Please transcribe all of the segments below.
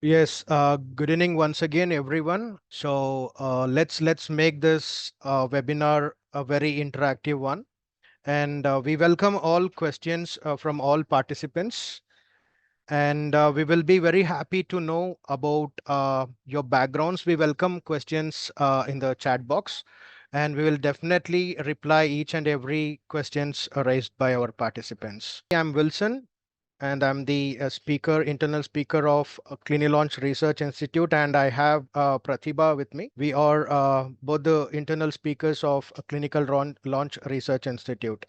Yes, good evening once again, everyone. So let's make this webinar a very interactive one, and we welcome all questions from all participants, and we will be very happy to know about your backgrounds. We welcome questions in the chat box, and we will definitely reply each and every questions raised by our participants. I'm Wilson, and I'm the internal speaker of CliniLaunch Research Institute, and I have Pratibha with me. We are both the internal speakers of Launch Research Institute.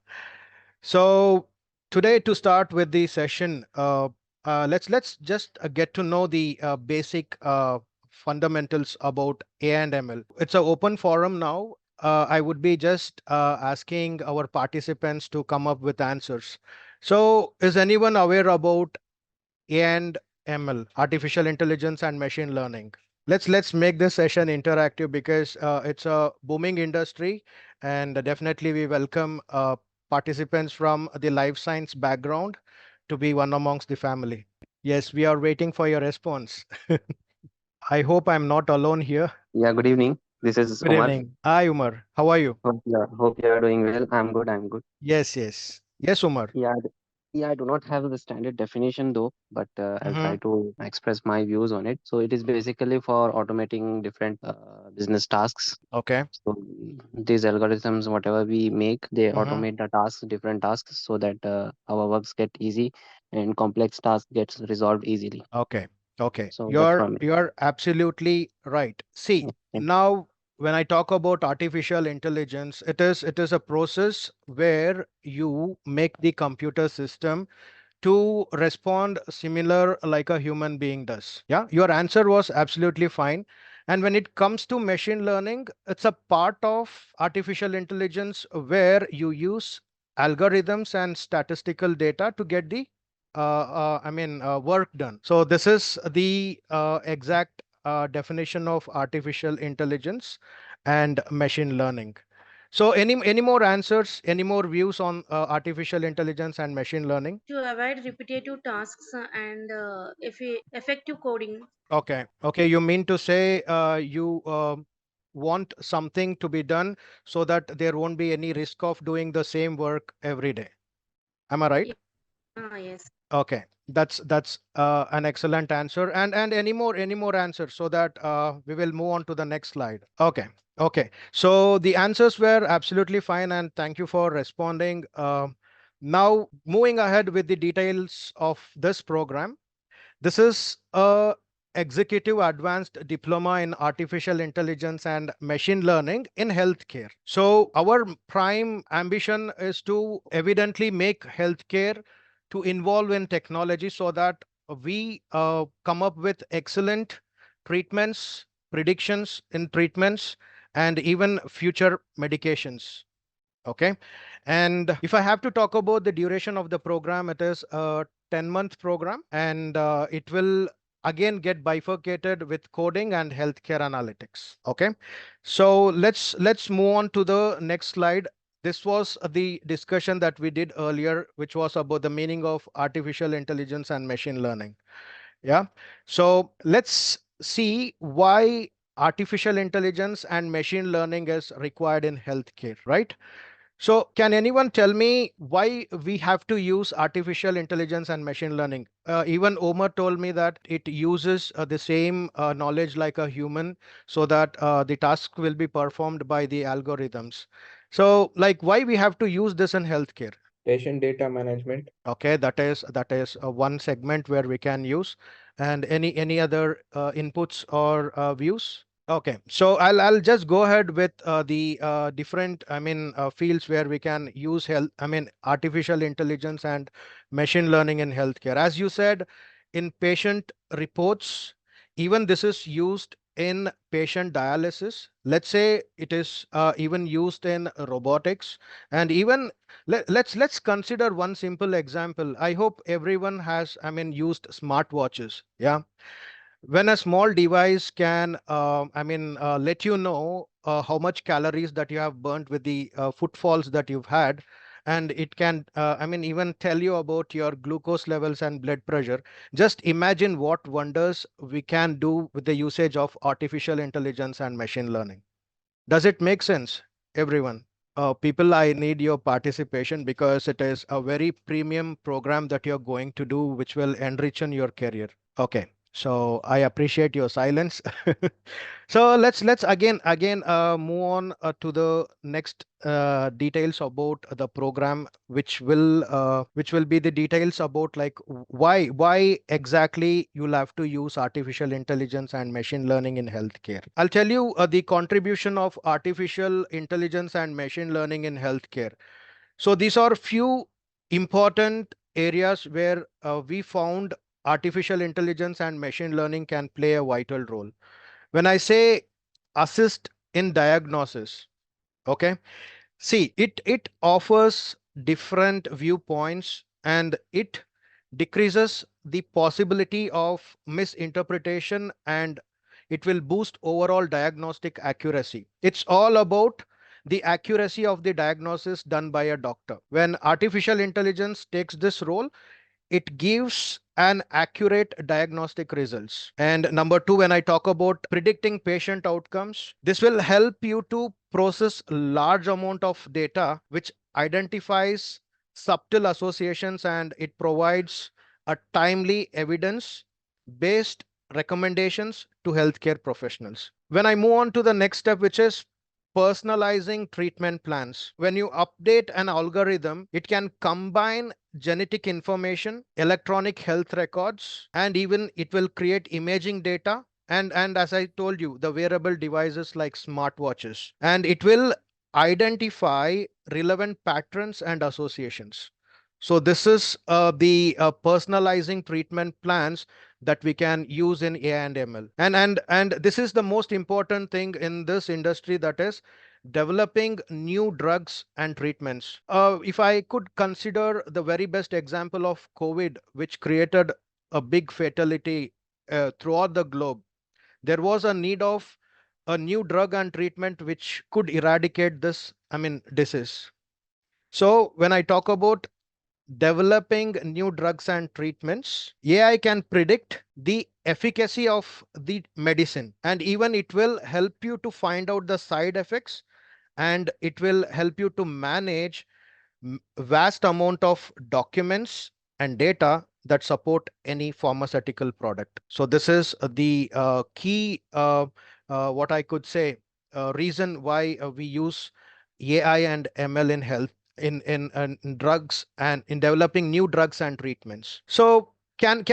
So today, to start with the session, let's just get to know the basic fundamentals about A&ML. It's an open forum now. I would be just asking our participants to come up with answers. So, is anyone aware about A&ML, artificial intelligence and machine learning? Let's make this session interactive because it's a booming industry, and definitely we welcome participants from the life science background to be one amongst the family. Yes, we are waiting for your response. I hope I'm not alone here. Yeah, good evening. This is Good Omar. evening. Hi, Umar. How are you? Hope you are doing well. I'm good. I'm good. Yes, yes. Yes, Umar. Yeah, I do not have the standard definition though, but I'll Mm-hmm. try to express my views on it. So it is basically for automating different business tasks. Okay. So these algorithms, whatever we make, they Mm-hmm. automate the tasks, different tasks, so that our works get easy and complex tasks gets resolved easily. Okay. Okay. So that's You're from it. you're absolutely right. See, Yeah. now when I talk about artificial intelligence, it is a process where you make the computer system to respond similar like a human being does. Yeah, your answer was absolutely fine. And when it comes to machine learning, it's a part of artificial intelligence where you use algorithms and statistical data to get the work done. So this is the exact definition of artificial intelligence and machine learning. So any more answers, any more views on artificial intelligence and machine learning? To avoid repetitive tasks and effective coding. Okay. Okay. You mean to say you want something to be done so that there won't be any risk of doing the same work every day. Am I right? Ye- yes. Okay. That's an excellent answer. And any more answers so that we will move on to the next slide. Okay. Okay. So the answers were absolutely fine, and thank you for responding. Now moving ahead with the details of this program. This is a executive advanced diploma in artificial intelligence and machine learning in healthcare. So our prime ambition is to evidently make healthcare to involve in technology so that we come up with excellent treatments, predictions in treatments, and even future medications. Okay. And if I have to talk about the duration of the program, it is a 10-month program, and it will again get bifurcated with coding and healthcare analytics. Okay. So let's move on to the next slide. This was the discussion that we did earlier, which was about the meaning of artificial intelligence and machine learning. Yeah. So let's see why artificial intelligence and machine learning is required in healthcare, right? So, can anyone tell me why we have to use artificial intelligence and machine learning? Even Omar told me that it uses the same knowledge like a human so that the task will be performed by the algorithms. So, like, why we have to use this in healthcare? Patient data management. Okay, that is one segment where we can use. And any other inputs or views? Okay, so I'll just go ahead with the different fields where we can use artificial intelligence and machine learning in healthcare. As you said, in patient reports, even this is used in patient dialysis. Let's say it is even used in robotics, and even let's consider one simple example. I hope everyone has used smartwatches. Yeah, when a small device can let you know how much calories that you have burnt with the footfalls that you've had, and it can, even tell you about your glucose levels and blood pressure. Just imagine what wonders we can do with the usage of artificial intelligence and machine learning. Does it make sense, everyone? People, I need your participation because it is a very premium program that you're going to do, which will enrich in your career. Okay, so I appreciate your silence. So let's again move on to the next details about the program, which will be the details about like why exactly you'll have to use artificial intelligence and machine learning in healthcare. I'll tell you the contribution of artificial intelligence and machine learning in healthcare. So these are few important areas where we found artificial intelligence and machine learning can play a vital role. When I say assist in diagnosis, okay, see, it offers different viewpoints and it decreases the possibility of misinterpretation, and it will boost overall diagnostic accuracy. It's all about the accuracy of the diagnosis done by a doctor. When artificial intelligence takes this role, it gives an accurate diagnostic results. And number two, when I talk about predicting patient outcomes, this will help you to process large amount of data which identifies subtle associations, and it provides a timely evidence based recommendations to healthcare professionals. When I move on to the next step, which is personalizing treatment plans. When you update an algorithm, it can combine genetic information, electronic health records, and even it will create imaging data. And as I told you, the wearable devices like smartwatches, and it will identify relevant patterns and associations. So this is the personalizing treatment plans that we can use in AI and ML. And this is the most important thing in this industry, that is developing new drugs and treatments. If I could consider the very best example of COVID, which created a big fatality throughout the globe, there was a need of a new drug and treatment which could eradicate this, disease. So when I talk about developing new drugs and treatments, AI can predict the efficacy of the medicine, and even it will help you to find out the side effects, and it will help you to manage vast amount of documents and data that support any pharmaceutical product. So this is the key, what I could say, reason why we use AI and ML in health, in drugs and in developing new drugs and treatments. So can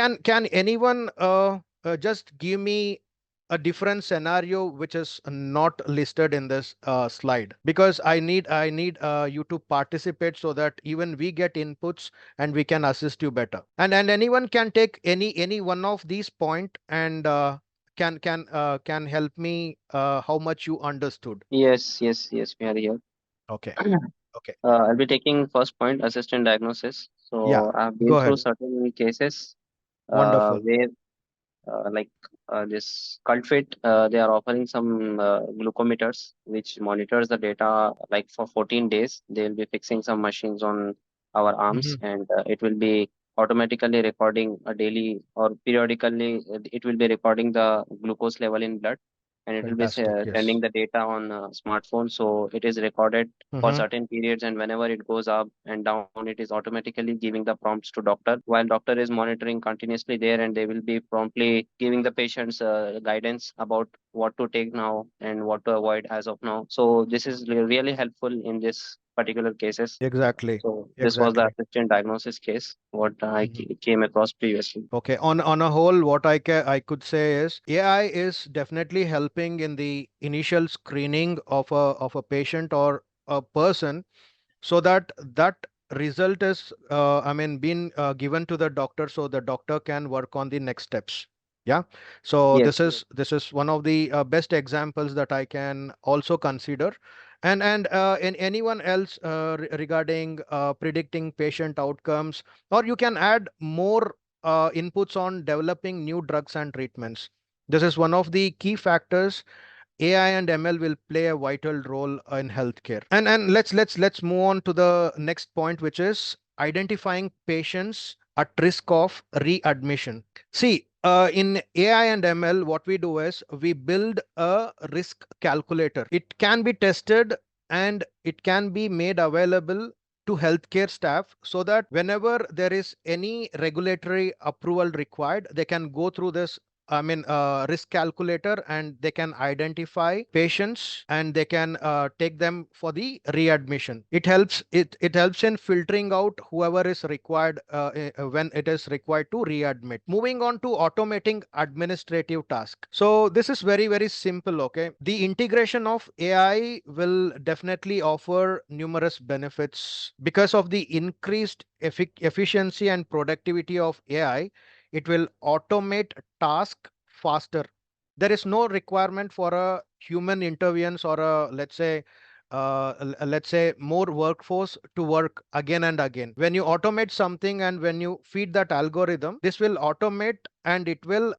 anyone just give me a different scenario which is not listed in this slide, because I need you to participate so that even we get inputs and we can assist you better. And anyone can take any one of these point and can help me how much you understood. Yes, yes, yes, we are here. Okay. Okay. I'll be taking first point, assistant diagnosis. Yeah, So I've been go through ahead. certain cases Wonderful. where like this CultFit, they are offering some glucometers which monitors the data like for 14 days. They'll be fixing some machines on our arms, Hmm. and it will be automatically recording a daily or periodically, it will be recording the glucose level in blood, and it will be Fantastic. sending Yes. the data on smartphone. So it is recorded for Hmm. certain periods, and whenever it goes up and down, it is automatically giving the prompts to doctor, while doctor is monitoring continuously there, and they will be promptly giving the patients guidance about what to take now and what to avoid as of now. So this is really helpful in this particular cases. Exactly. So this was the Exactly. assistant diagnosis case what I came across previously. Okay. On a whole, what I could say is AI is definitely helping in the initial screening of a patient or a person, so that that result is being given to the doctor, so the doctor can work on the next steps. Yeah. So Yes. this is one of the best examples that I can also consider. And anyone else regarding predicting patient outcomes, or you can add more inputs on developing new drugs and treatments. This is one of the key factors AI and ML will play a vital role in healthcare. And let's move on to the next point, which is identifying patients at risk of readmission. See, in AI and ML, what we do is we build a risk calculator. It can be tested and it can be made available to healthcare staff so that whenever there is any regulatory approval required, they can go through this risk calculator, and they can identify patients and they can take them for the readmission. It helps in filtering out whoever is required when it is required to readmit. Moving on to automating administrative task. So this is very simple. Okay, the integration of AI will definitely offer numerous benefits because of the increased efficiency and productivity of AI. It will automate task faster. There is no requirement for a human interference or a, let's say more workforce to work again and again. When you automate something and when you feed that algorithm, this will automate and it will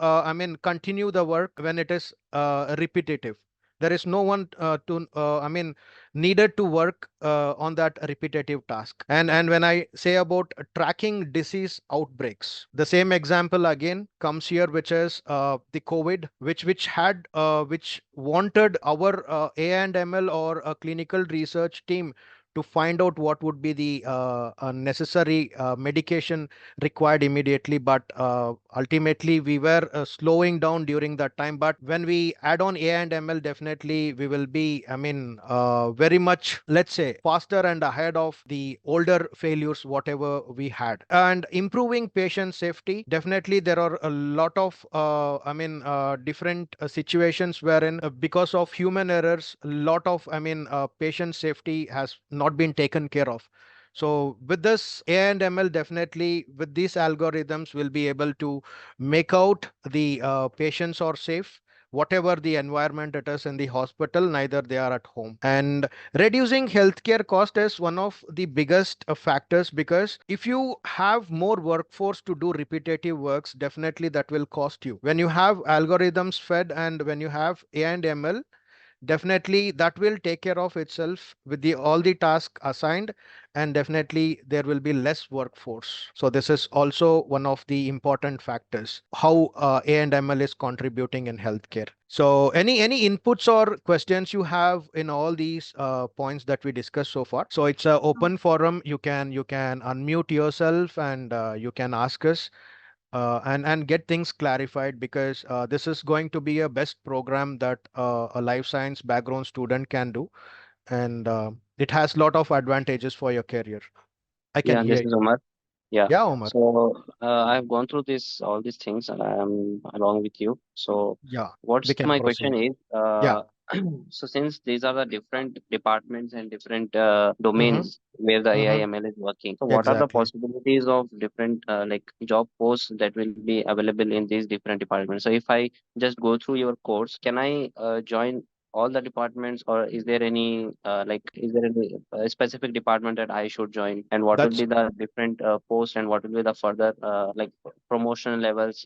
continue the work when it is repetitive. There is no one to needed to work on that repetitive task. And when I say about tracking disease outbreaks, the same example again comes here, which is the COVID, which wanted our A&ML or a clinical research team to find out what would be the necessary medication required immediately. But ultimately, we were slowing down during that time. But when we add on A&ML, definitely we will be, very much, let's say, faster and ahead of the older failures, whatever we had. And improving patient safety, definitely there are a lot of, different situations wherein, because of human errors, a lot of, patient safety has not been taken care of. So with this A&ML, definitely with these algorithms, we'll be able to make out the patients are safe, whatever the environment it is in the hospital, neither they are at home. And reducing healthcare cost is one of the biggest factors, because if you have more workforce to do repetitive works, definitely that will cost you. When you have algorithms fed and when you have A&ML, definitely that will take care of itself with the all the tasks assigned, and definitely there will be less workforce. So this is also one of the important factors how A&ML is contributing in healthcare. So any inputs or questions you have in all these points that we discussed so far? So it's a open forum. You can unmute yourself and you can ask us and get things clarified, because this is going to be a best program that a life science background student can do, and it has a lot of advantages for your career. I can Yeah, hear this you. is Omar. Yeah. Yeah, Omar. So I've gone through this all these things and I am along with you. So Yeah, we what's can my proceed. question is Yeah. so since these are the different departments and different Mm-hmm. domains where the AI Mm-hmm. ML is working, so what are the Exactly. possibilities of different like job posts that will be available in these different departments? So if I just go through your course, can I join all the departments, or is there any is there any specific department that I should join, and what will That's be the different post, and what will be the further promotion levels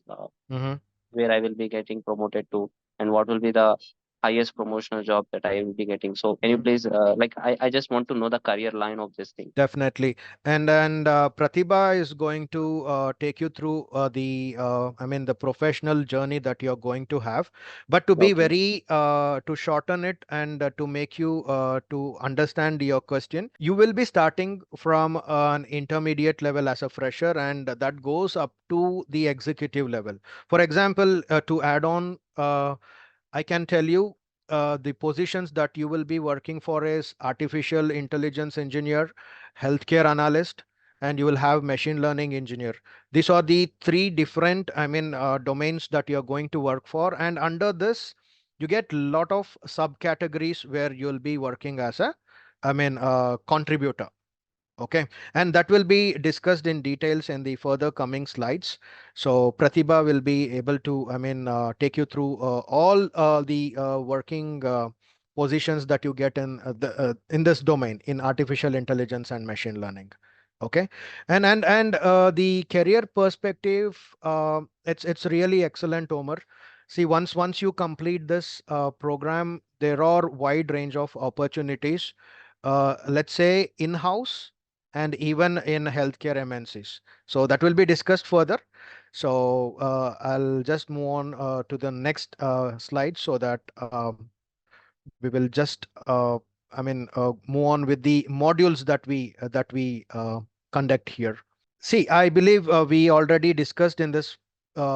mm-hmm. where I will be getting promoted to, and what will be the highest promotional job that I will be getting? So can you please I just want to know the career line of this thing. Definitely. And Pratibha is going to take you through the professional journey that you're going to have. But to be Okay. very, to shorten it and to make you to understand your question, you will be starting from an intermediate level as a fresher, and that goes up to the executive level. For example, to add on, I can tell you the positions that you will be working for is artificial intelligence engineer, healthcare analyst, and you will have machine learning engineer. These are the three different, domains that you're going to work for. And under this, you get a lot of subcategories where you'll be working as a, contributor. Okay, and that will be discussed in details in the further coming slides. So Pratibha will be able to, take you through all the working positions that you get in this domain in artificial intelligence and machine learning. Okay, and the career perspective, it's really excellent, Omar. See, once you complete this program, there are wide range of opportunities. Let's say in-house and even in healthcare MNCs. So that will be discussed further. So I'll just move on to the next slide so that we will just move on with the modules that we conduct here. See, I believe we already discussed in this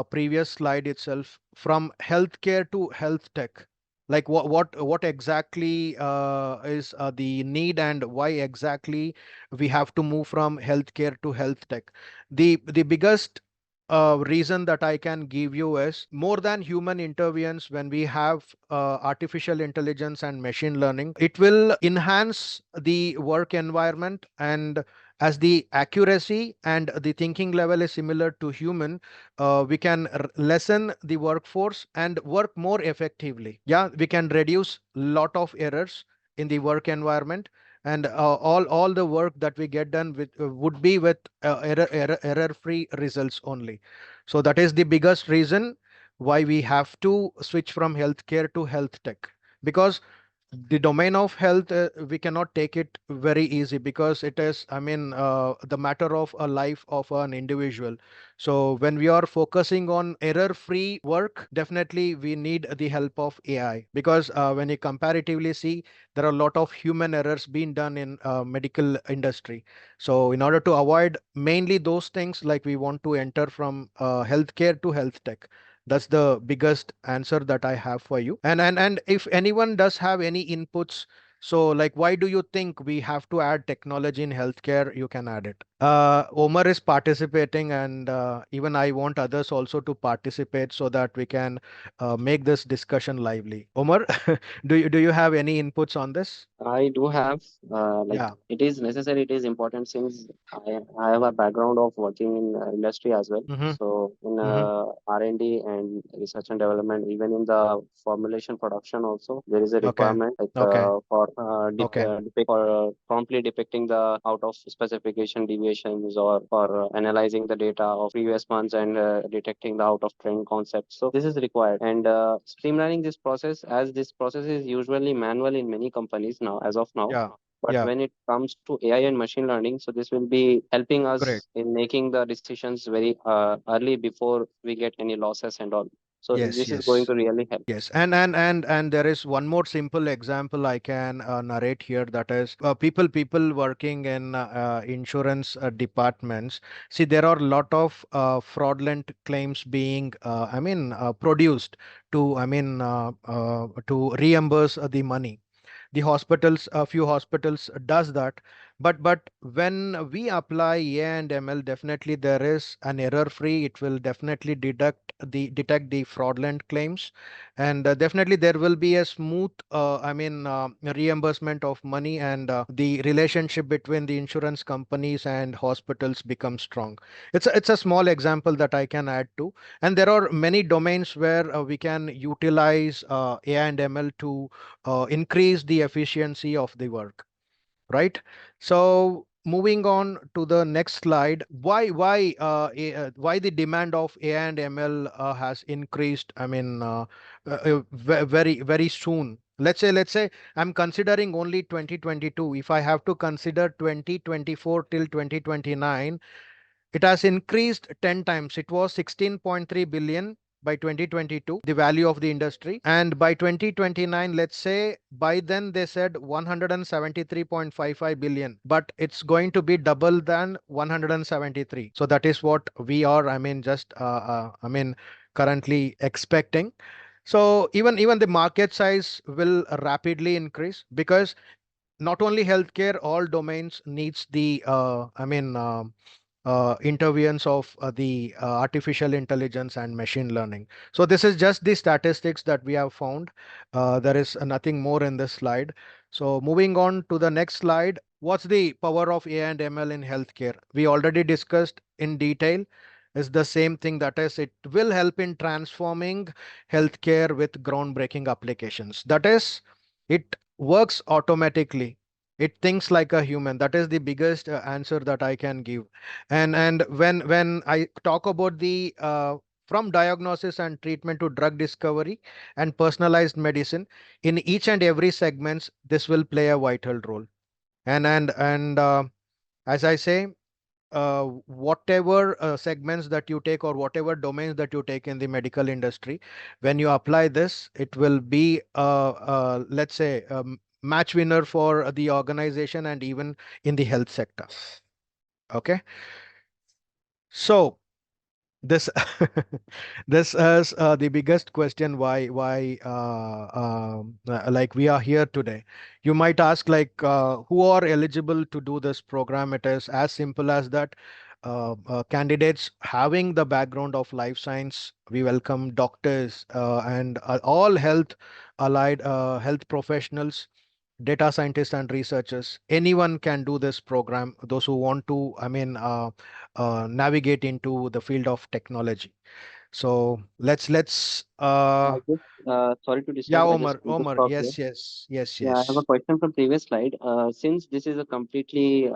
previous slide itself from healthcare to health tech. Like what exactly is the need and why exactly we have to move from healthcare to health tech. The biggest reason that I can give you is more than human interventions when we have artificial intelligence and machine learning, it will enhance the work environment, and as the accuracy and the thinking level is similar to human, we can lessen the workforce and work more effectively. Yeah, we can reduce lot of errors in the work environment, and all the work that we get done with would be with error free results only. So that is the biggest reason why we have to switch from healthcare to health tech, because the domain of health, we cannot take it very easy, because it is, the matter of a life of an individual. So when we are focusing on error free work, definitely we need the help of AI, because when you comparatively see, there are a lot of human errors being done in medical industry. So in order to avoid mainly those things, like we want to enter from healthcare to health tech. That's the biggest answer that I have for you. And if anyone does have any inputs, so like why do you think we have to add technology in healthcare? You can add it. Omar is participating, and even I want others also to participate so that we can make this discussion lively. Omar, do you have any inputs on this? I do have, like, Yeah. it is necessary, it is important since I have a background of working in industry as well. Mm-hmm. So in Mm-hmm. R&D and research and development, even in the formulation production also, there is a Okay. requirement like Okay. for Okay. promptly depicting the out of specification deviations, or for analyzing the data of previous months and detecting the out of trend concepts. So this is required, and streamlining this process, as this process is usually manual in many companies now, as of now. Yeah. But Yeah. when it comes to AI and machine learning, so this will be helping Great. us in making the decisions very early before we get any losses and all. So Yes. this is going Yes. to really help. Yes, and there is one more simple example I can narrate here. That is, people working in insurance departments. See, there are a lot of fraudulent claims being, produced to, to reimburse the money. The hospitals, a few hospitals does that, but when we apply AI and ML, definitely there is an error free. It will definitely detect the fraudulent claims, and definitely there will be a smooth reimbursement of money, and the relationship between the insurance companies and hospitals becomes strong. It's a small example that I can add to, and there are many domains where we can utilize AI and ML to increase the efficiency of the work, right? So moving on to the next slide, why the demand of AI and ML has increased, very very soon. Let's say I'm considering only 2022. If I have to consider 2024 till 2029, it has increased 10 times. It was 16.3 billion by 2022, the value of the industry. And by 2029, let's say, by then they said 173.55 billion, but it's going to be double than 173. So that is what we are, currently expecting. So even the market size will rapidly increase, because not only healthcare, all domains needs the interventions of the artificial intelligence and machine learning. So this is just the statistics that we have found. There is nothing more in this slide. So moving on to the next slide, what's the power of AI and ML in healthcare? We already discussed in detail. Is the same thing, that is, it will help in transforming healthcare with groundbreaking applications. That is, it works automatically. It thinks like a human. That is the biggest answer that I can give. And when I talk about the from diagnosis and treatment to drug discovery and personalized medicine. In each and every segments, this will play a vital role. And as I say, whatever segments that you take or whatever domains that you take in the medical industry, when you apply this, it will be, let's say, match winner for the organization and even in the health sector. Okay. So this this is the biggest question, why like we are here today. You might ask, like, who are eligible to do this program. It is as simple as that. Candidates having the background of life science, we welcome doctors and all health allied health professionals, data scientists and researchers. Anyone can do this program, those who want to, navigate into the field of technology. So let's I just, sorry to yeah, disturb. I just want to Omar, stop here. yes, yes, yes, Yeah, I have a yes. question from previous slide. Since this is a completely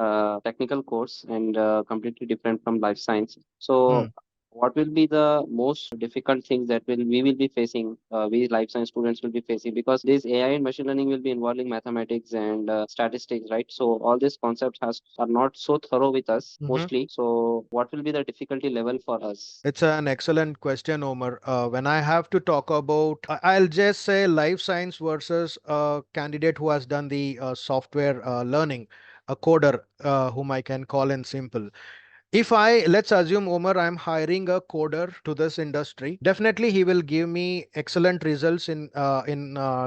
technical course and completely different from life science, so Hmm. what will be the most difficult things that we will be facing, we life science students will be facing, because this AI and machine learning will be involving mathematics and statistics, right? So all these concepts are not so thorough with us Mhm. mostly. So what will be the difficulty level for us? It's an excellent question, Omar. When I have to talk about, I'll just say life science versus a candidate who has done the software learning, a coder, whom I can call in simple. If I, let's assume, Omar, I'm hiring a coder to this industry, definitely he will give me excellent results in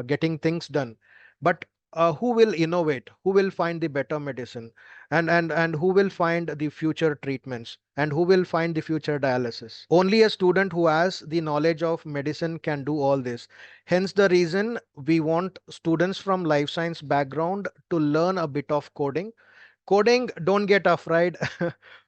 getting things done. But who will innovate? Who will find the better medicine? And who will find the future treatments? And who will find the future dialysis? Only a student who has the knowledge of medicine can do all this. Hence the reason we want students from life science background to learn a bit of coding. Coding, don't get afraid.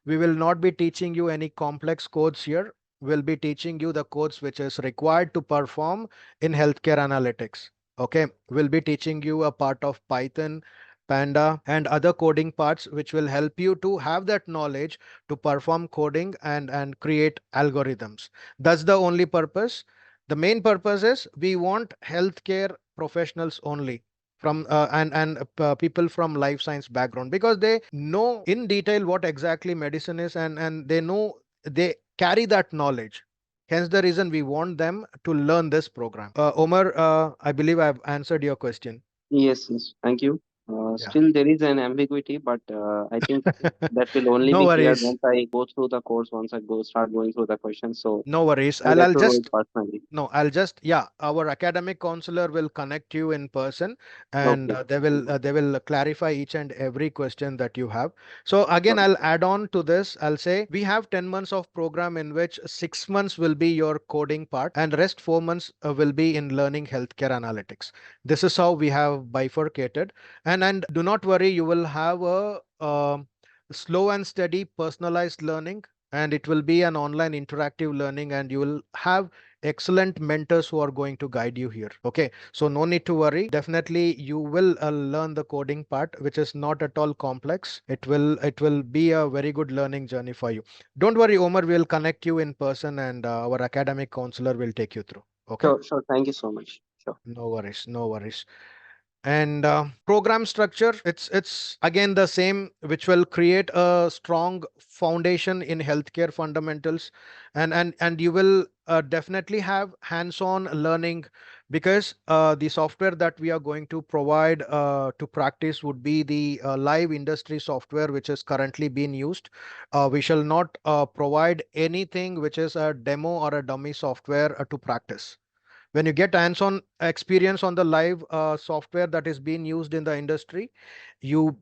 We will not be teaching you any complex codes here. We'll be teaching you the codes which is required to perform in healthcare analytics. Okay, we'll be teaching you a part of Python, Panda, and other coding parts which will help you to have that knowledge to perform coding and create algorithms. That's the only purpose. The main purpose is we want healthcare professionals only from and people from life science background, because they know in detail what exactly medicine is, and they know, they carry that knowledge. Hence the reason we want them to learn this program. Omar, I believe I've answered your question. Yes, yes. Thank you. Yeah. Still, there is an ambiguity, but I think that will only No be clear worries. once I go through the course, once I go start going through the questions. So No worries. I'll I'll get to know it just personally. No, I'll just, yeah, our academic counselor will connect you in person, and Okay. they will clarify each and every question that you have. So again, Sure. I'll add on to this. I'll say we have 10 months of program in which 6 months will be your coding part and rest 4 months will be in learning healthcare analytics. This is how we have bifurcated. And do not worry, you will have a slow and steady personalized learning, and it will be an online interactive learning, and you will have excellent mentors who are going to guide you here. Okay, so no need to worry. Definitely you will learn the coding part, which is not at all complex. It will be a very good learning journey for you. Don't worry, Omar, we'll connect you in person, and our academic counselor will take you through. Okay, Sure, sure. Thank you so much. Sure. no worries, no worries. And program structure, it's again the same, which will create a strong foundation in healthcare fundamentals. And you will definitely have hands-on learning, because the software that we are going to provide to practice would be the live industry software which is currently being used. We shall not provide anything which is a demo or a dummy software to practice. When you get hands-on experience on the live software that is being used in the industry, you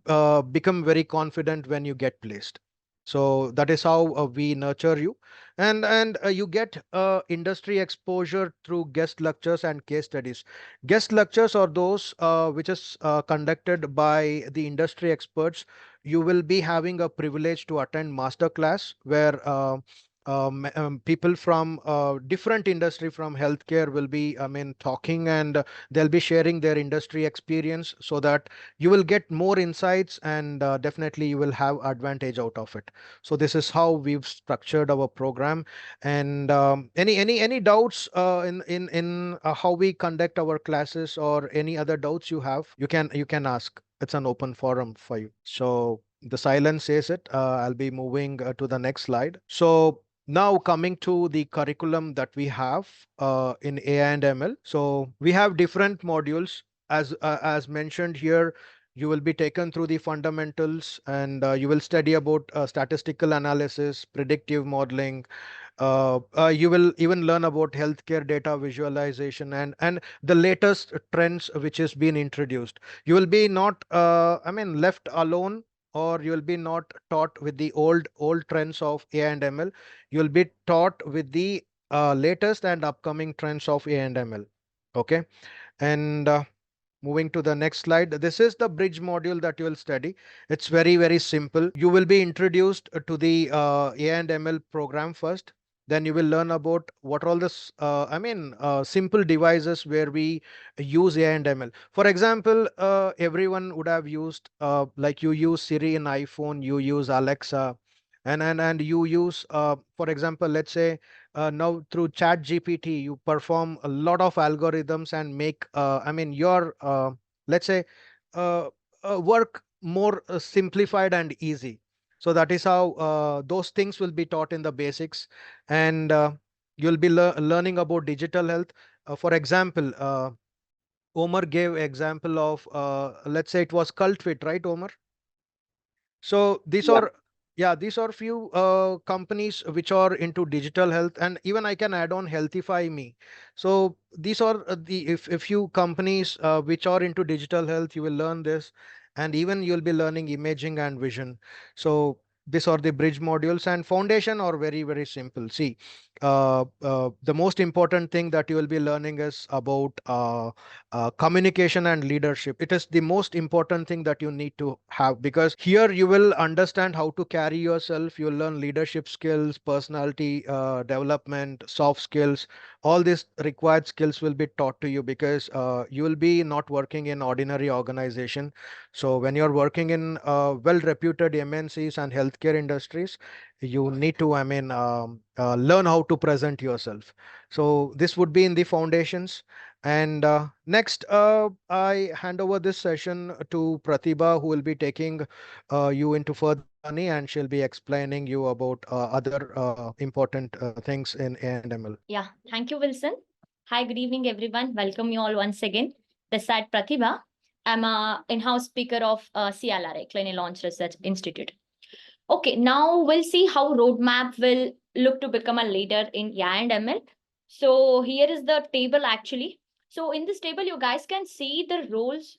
become very confident when you get placed. So that is how we nurture you. And you get industry exposure through guest lectures and case studies. Guest lectures are those which is conducted by the industry experts. You will be having a privilege to attend master class where people from different industry from healthcare will be, I mean, talking, and they'll be sharing their industry experience, so that you will get more insights, and definitely you will have advantage out of it. So this is how we've structured our program. And any doubts in how we conduct our classes, or any other doubts you have, you can ask. It's an open forum for you. So the silence says it. I'll be moving to the next slide. So now coming to the curriculum that we have in AI and ML. So we have different modules. As mentioned here, you will be taken through the fundamentals, and you will study about statistical analysis, predictive modeling. You will even learn about healthcare data visualization, and the latest trends which has been introduced. You will be not, I mean, left alone, or you will be not taught with the old trends of AI and ML. You will be taught with the latest and upcoming trends of AI and ML. Okay. And moving to the next slide, this is the bridge module that you will study. It's very, very simple. You will be introduced to the AI and ML program first. Then you will learn about what are all this, simple devices where we use AI and ML. For example, everyone would have used, like you use Siri in iPhone, you use Alexa, and you use, for example, let's say now through chat gpt you perform a lot of algorithms and make, your, let's say, uh, work more simplified and easy. So that is how those things will be taught in the basics. And you'll be learning about digital health. For example, Omar gave example of, let's say it was cult fit, right, Omar? So these Yeah. are, yeah, these are few companies which are into digital health, and even I can add on Healthify Me. So these are the, if few companies which are into digital health, you will learn this, and even you'll be learning imaging and vision. So these are the bridge modules, and foundation are very, very simple. See, the most important thing that you will be learning is about communication and leadership. It is the most important thing that you need to have, because here you will understand how to carry yourself. You'll learn leadership skills, personality development, soft skills. All these required skills will be taught to you, because you will be not working in ordinary organization. So when you're working in well reputed MNCs and healthcare industries, you need to, learn how to present yourself. So this would be in the foundations. And next, I hand over this session to Pratibha, who will be taking you into further journey, and she'll be explaining you about other important things in A&ML. Yeah, thank you, Wilson. Hi, good evening, everyone. Welcome you all once again. This side Pratibha. I'm a in-house speaker of CLRA, CliniLaunch Research Institute. Okay, now we'll see how roadmap will look to become a leader in AI and ML. So here is the table actually. So in this table, you guys can see the roles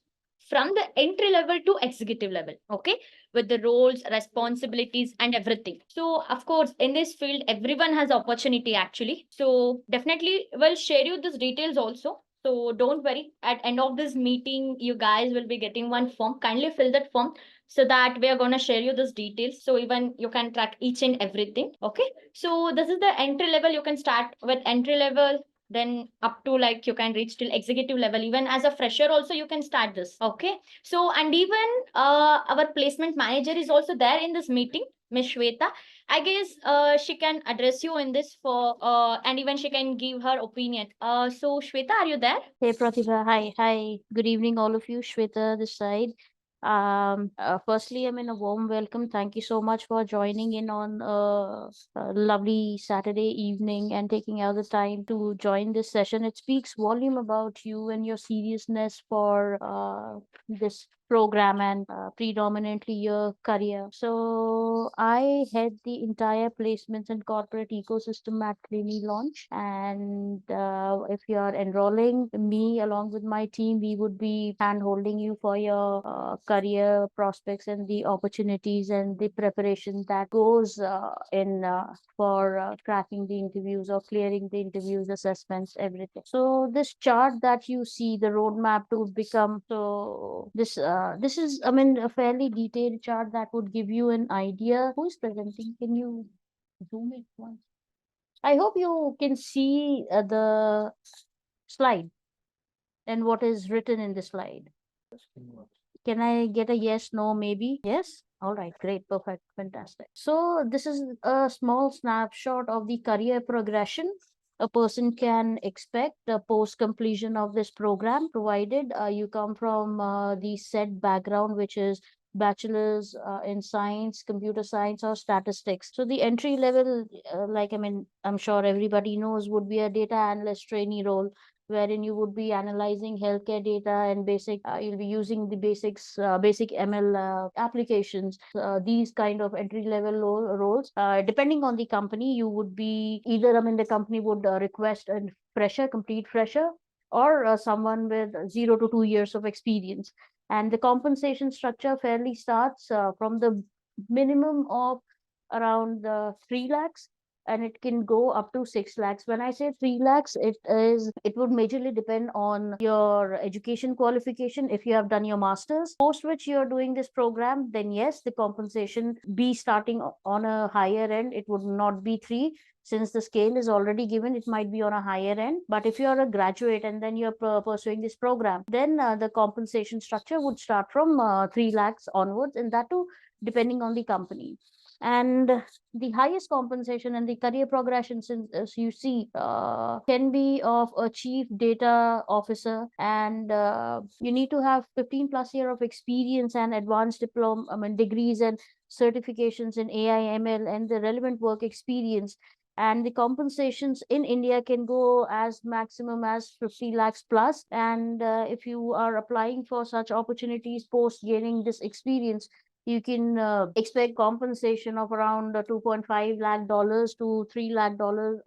from the entry level to executive level. Okay, with the roles, responsibilities, and everything. So of course, in this field, everyone has opportunity actually. So definitely we'll share you these details also. So don't worry. At end of this meeting, you guys will be getting one form. Kindly fill that form so that we are going to share you those details, so even you can track each and everything. Okay, so this is the entry level. You can start with entry level, then up to like you can reach till executive level. Even as a fresher also you can start this. Okay, so and even our placement manager is also there in this meeting, Miss Shweta. I guess she can address you in this for and even she can give her opinion. So Shweta, are you there? Hey Pratibha, hi, good evening, all of you. Shweta this side. Firstly, I mean, a warm welcome. Thank you so much for joining in on a lovely Saturday evening and taking out the time to join this session. It speaks volume about you and your seriousness for this program and predominantly your career. So I head the entire placements and corporate ecosystem at CliniLaunch, and if you are enrolling me along with my team, we would be hand holding you for your career prospects and the opportunities and the preparation that goes in for cracking the interviews or clearing the interviews, assessments, everything. So this chart that you see, the roadmap to become, so this is, I mean, a fairly detailed chart that would give you an idea. Who is presenting? Can you zoom it once? I hope you can see the slide and what is written in the slide. Can I get a yes, no, maybe? Yes? All right, great, perfect, fantastic. So this is a small snapshot of the career progression a person can expect post completion of this program, provided you come from the said background, which is bachelor's in science, computer science, or statistics. So the entry level, I'm sure everybody knows, would be a data analyst trainee role, wherein you would be analyzing healthcare data and you'll be using the basic ML applications. These kind of entry level roles, depending on the company, you would be either, the company would request a complete fresher, or someone with 0 to 2 years of experience. And the compensation structure fairly starts from the minimum of around 3 lakhs, and it can go up to 6 lakhs. When I say 3 lakhs, it would majorly depend on your education qualification. If you have done your masters, post which you're doing this program, then yes, the compensation be starting on a higher end. It would not be 3, since the scale is already given. It might be on a higher end. But if you're a graduate and then you're pursuing this program, then the compensation structure would start from 3 lakhs onwards, and that too depending on the company. And the highest compensation and the career progression, since as you see, can be of a chief data officer, and you need to have 15 plus year of experience and advanced diploma, degrees and certifications in AI/ML and the relevant work experience. And the compensations in India can go as maximum as 50 lakhs plus. And if you are applying for such opportunities post gaining this experience, you can expect compensation of around 2.5 lakh dollars to 3 lakh dollars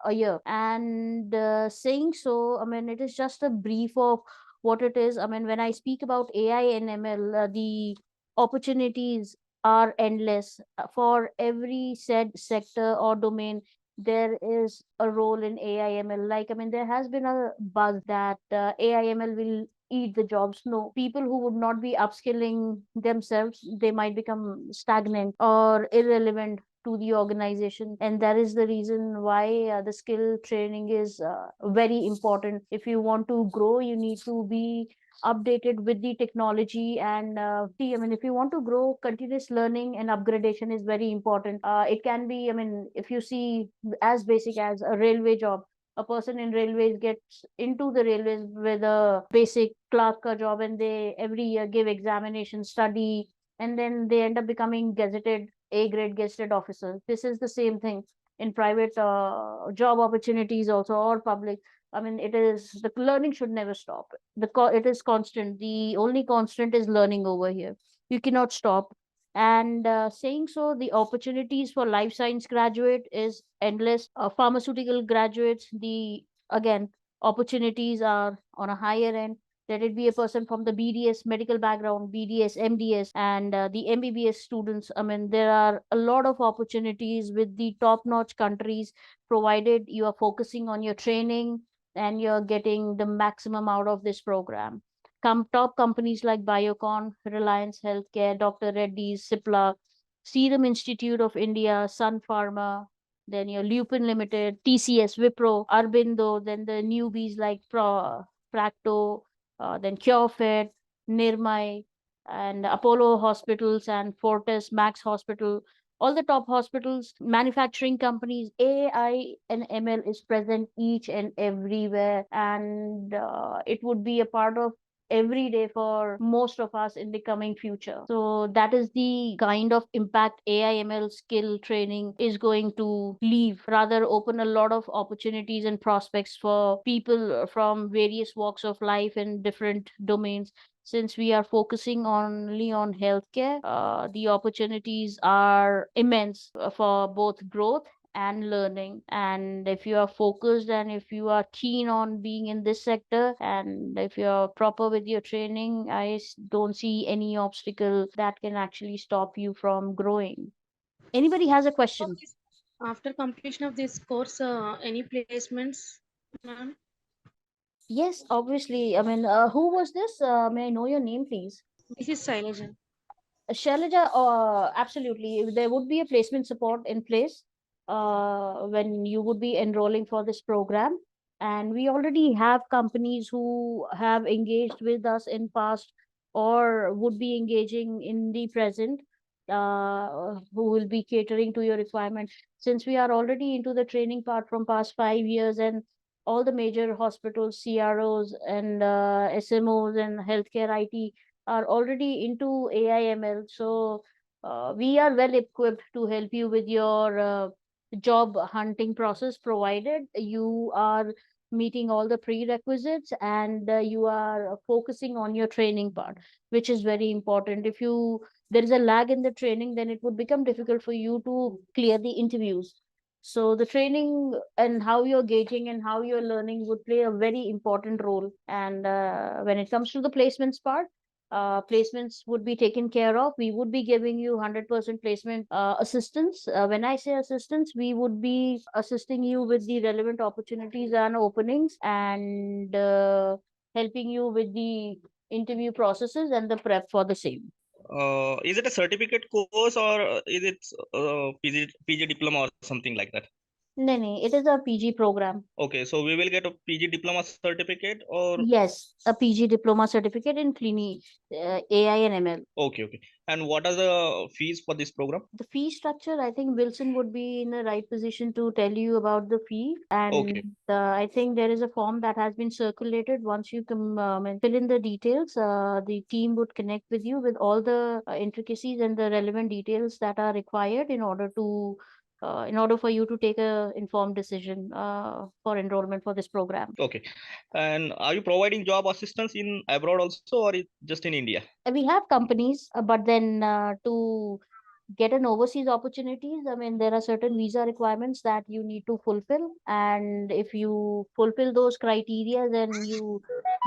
a year. And saying so, it is just a brief of what it is. When I speak about AI and ML, the opportunities are endless. For every said sector or domain, there is a role in AI/ML. There has been a buzz that AI/ML will eat the jobs. No, people who would not be upskilling themselves, they might become stagnant or irrelevant to the organization. And that is the reason why the skill training is very important. If you want to grow, you need to be updated with the technology. And if you want to grow, continuous learning and upgradation is very important. It can be, if you see, as basic as a railway job. A person in railways gets into the railways with a basic clerk job, and they every year give examination, study, and then they end up becoming gazetted A grade gazetted officers. This is the same thing in private job opportunities also, or public. It is, the learning should never stop. It is constant. The only constant is learning over here. You cannot stop. And saying so, the opportunities for life science graduate is endless. Pharmaceutical graduates, the again opportunities are on a higher end. Let it be a person from the BDS medical background, BDS, MDS, and the MBBS students. There are a lot of opportunities with the top-notch countries, provided you are focusing on your training and you're getting the maximum out of this program. Top companies like Biocon, Reliance Healthcare, Dr. Reddy's, Cipla, Serum Institute of India, Sun Pharma, then your Lupin Limited, TCS, Wipro, Arbindo, then the newbies like Practo, then CureFit, Nirmai, and Apollo Hospitals and Fortis, Max Hospital, all the top hospitals, manufacturing companies. AI and ML is present each and everywhere, and it would be a part of every day for most of us in the coming future. So that is the kind of impact AI/ML skill training is going to leave, rather open a lot of opportunities and prospects for people from various walks of life and different domains. Since we are focusing only on healthcare, the opportunities are immense for both growth and learning. And if you are focused and if you are keen on being in this sector, and if you're proper with your training, don't see any obstacle that can actually stop you from growing. Anybody has a question? After completion of this course, any placements, ma'am? Yes, obviously. Who was this? May I know your name, please? This is Shailaja. Shailaja, absolutely. There would be a placement support in place. when you would be enrolling for this program. And we already have companies who have engaged with us in past or would be engaging in the present, who will be catering to your requirement. Since we are already into the training part from past 5 years, and all the major hospitals, CROs, and SMOs and healthcare IT are already into AI/ML. So we are well equipped to help you with your job hunting process, provided you are meeting all the prerequisites and you are focusing on your training part, which is very important. If you there is a lag in the training, then it would become difficult for you to clear the interviews. So the training and how you're gauging and how you're learning would play a very important role. And when it comes to the placements part, placements would be taken care of. We would be giving you 100% placement assistance. When I say assistance, we would be assisting you with the relevant opportunities and openings, and helping you with the interview processes and the prep for the same. Is it a certificate course, or is it PG diploma or something like that? No, no, it is a PG program. Okay, so we will get a PG diploma certificate, or Yes, a PG diploma certificate in AI and ML. okay. And what are the fees for this program? The fee structure, I think Wilson would be in the right position to tell you about the fee. And Okay. I think there is a form that has been circulated. Once you and fill in the details, the team would connect with you with all the intricacies and the relevant details that are required in order for you to take a informed decision for enrollment for this program. Okay. And are you providing job assistance in abroad also, or just in India? We have companies, but then to get an overseas opportunities, I mean, there are certain visa requirements that you need to fulfill. And if you fulfill those criteria, then you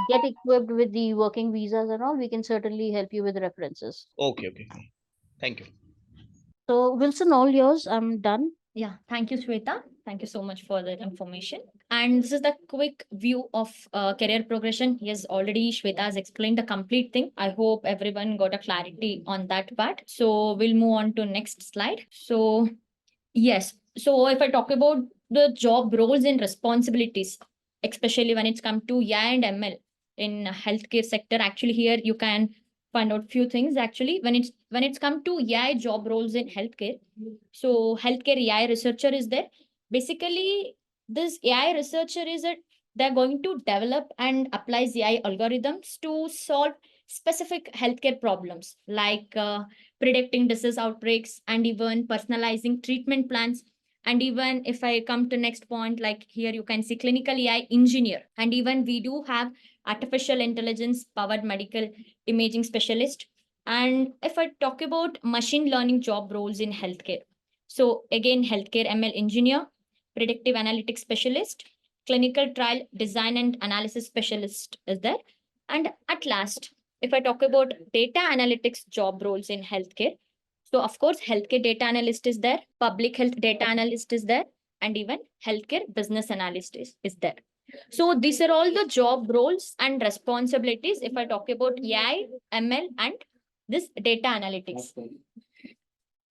get equipped with the working visas and all, we can certainly help you with references. Okay. Thank you. So Wilson, all yours. I'm done. Yeah, thank you, Shweta. Thank you so much for the information. And this is the quick view of career progression. Yes, already Shweta has explained the complete thing. I hope everyone got a clarity on that part. So we'll move on to next slide. So yes, so if I talk about the job roles and responsibilities, especially when it's come to AI and ML in healthcare sector, actually here you can find out few things. Actually, when it's come to AI job roles in healthcare, so healthcare AI researcher is there. Basically, this AI researcher is a they're going to develop and apply AI algorithms to solve specific healthcare problems like predicting disease outbreaks and even personalizing treatment plans. And even if I come to next point, like here you can see clinical AI engineer, and even we do have artificial intelligence powered medical imaging specialist. And if I talk about machine learning job roles in healthcare, so again, healthcare ML engineer, predictive analytics specialist, clinical trial design and analysis specialist is there. And at last, if I talk about data analytics job roles in healthcare, so of course, healthcare data analyst is there, public health data analyst is there, and even healthcare business analyst is there. So these are all the job roles and responsibilities if I talk about AI, ML, and this data analytics.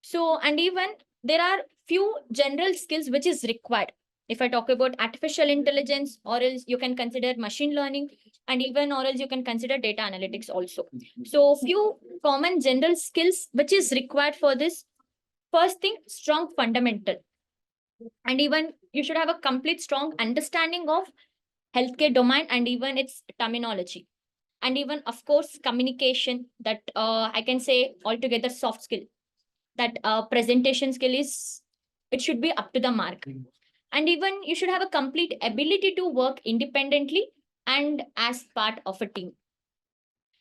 So, and even there are few general skills which is required. If I talk about artificial intelligence, or else you can consider machine learning, and even or else you can consider data analytics also. So few common general skills which is required for this. First thing, strong fundamental. And even you should have a complete strong understanding of healthcare domain and even its terminology. And even of course communication, that I can say altogether soft skill, that presentation skill is it should be up to the mark. And even you should have a complete ability to work independently and as part of a team.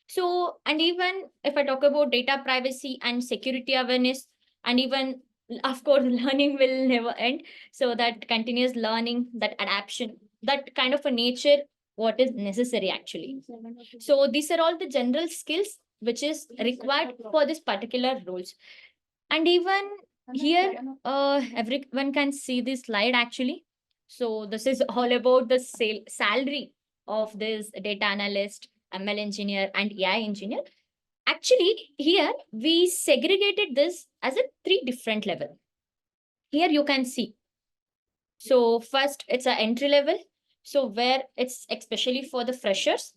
So, and even if I talk about data privacy and security awareness, and even of course learning will never end, so that continuous learning, that adaptation, that kind of a nature what is necessary actually. So these are all the general skills which is required for this particular roles. And even here, everyone can see this slide actually. So this is all about the salary of this data analyst, ML engineer, and AI engineer. Actually, here we segregated this as a 3 different level. Here you can see So first, it's an entry level. So where it's especially for the freshers.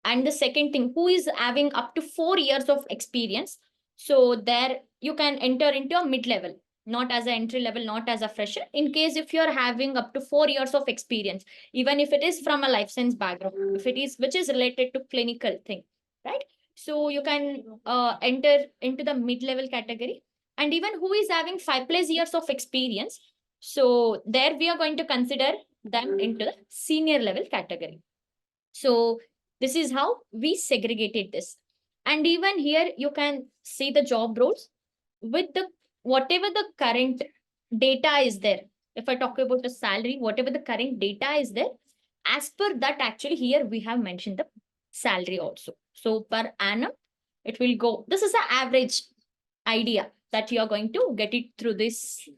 And the second thing, who is having up to 4 years of experience. So there you can enter into a mid-level, not as an entry level, not as a fresher. In case if you're having up to 4 years of experience, even if it is from a life science background, if it is which is related to clinical thing, right? So you can enter into the mid-level category. And even who is having 5+ years of experience, so there we are going to consider them into the senior level category. So this is how we segregated this. And even here you can see the job roles with the whatever the current data is there. If I talk about the salary, whatever the current data is there, as per that, actually here we have mentioned the salary also. So per annum, it will go. This is an average idea that you are going to get it through this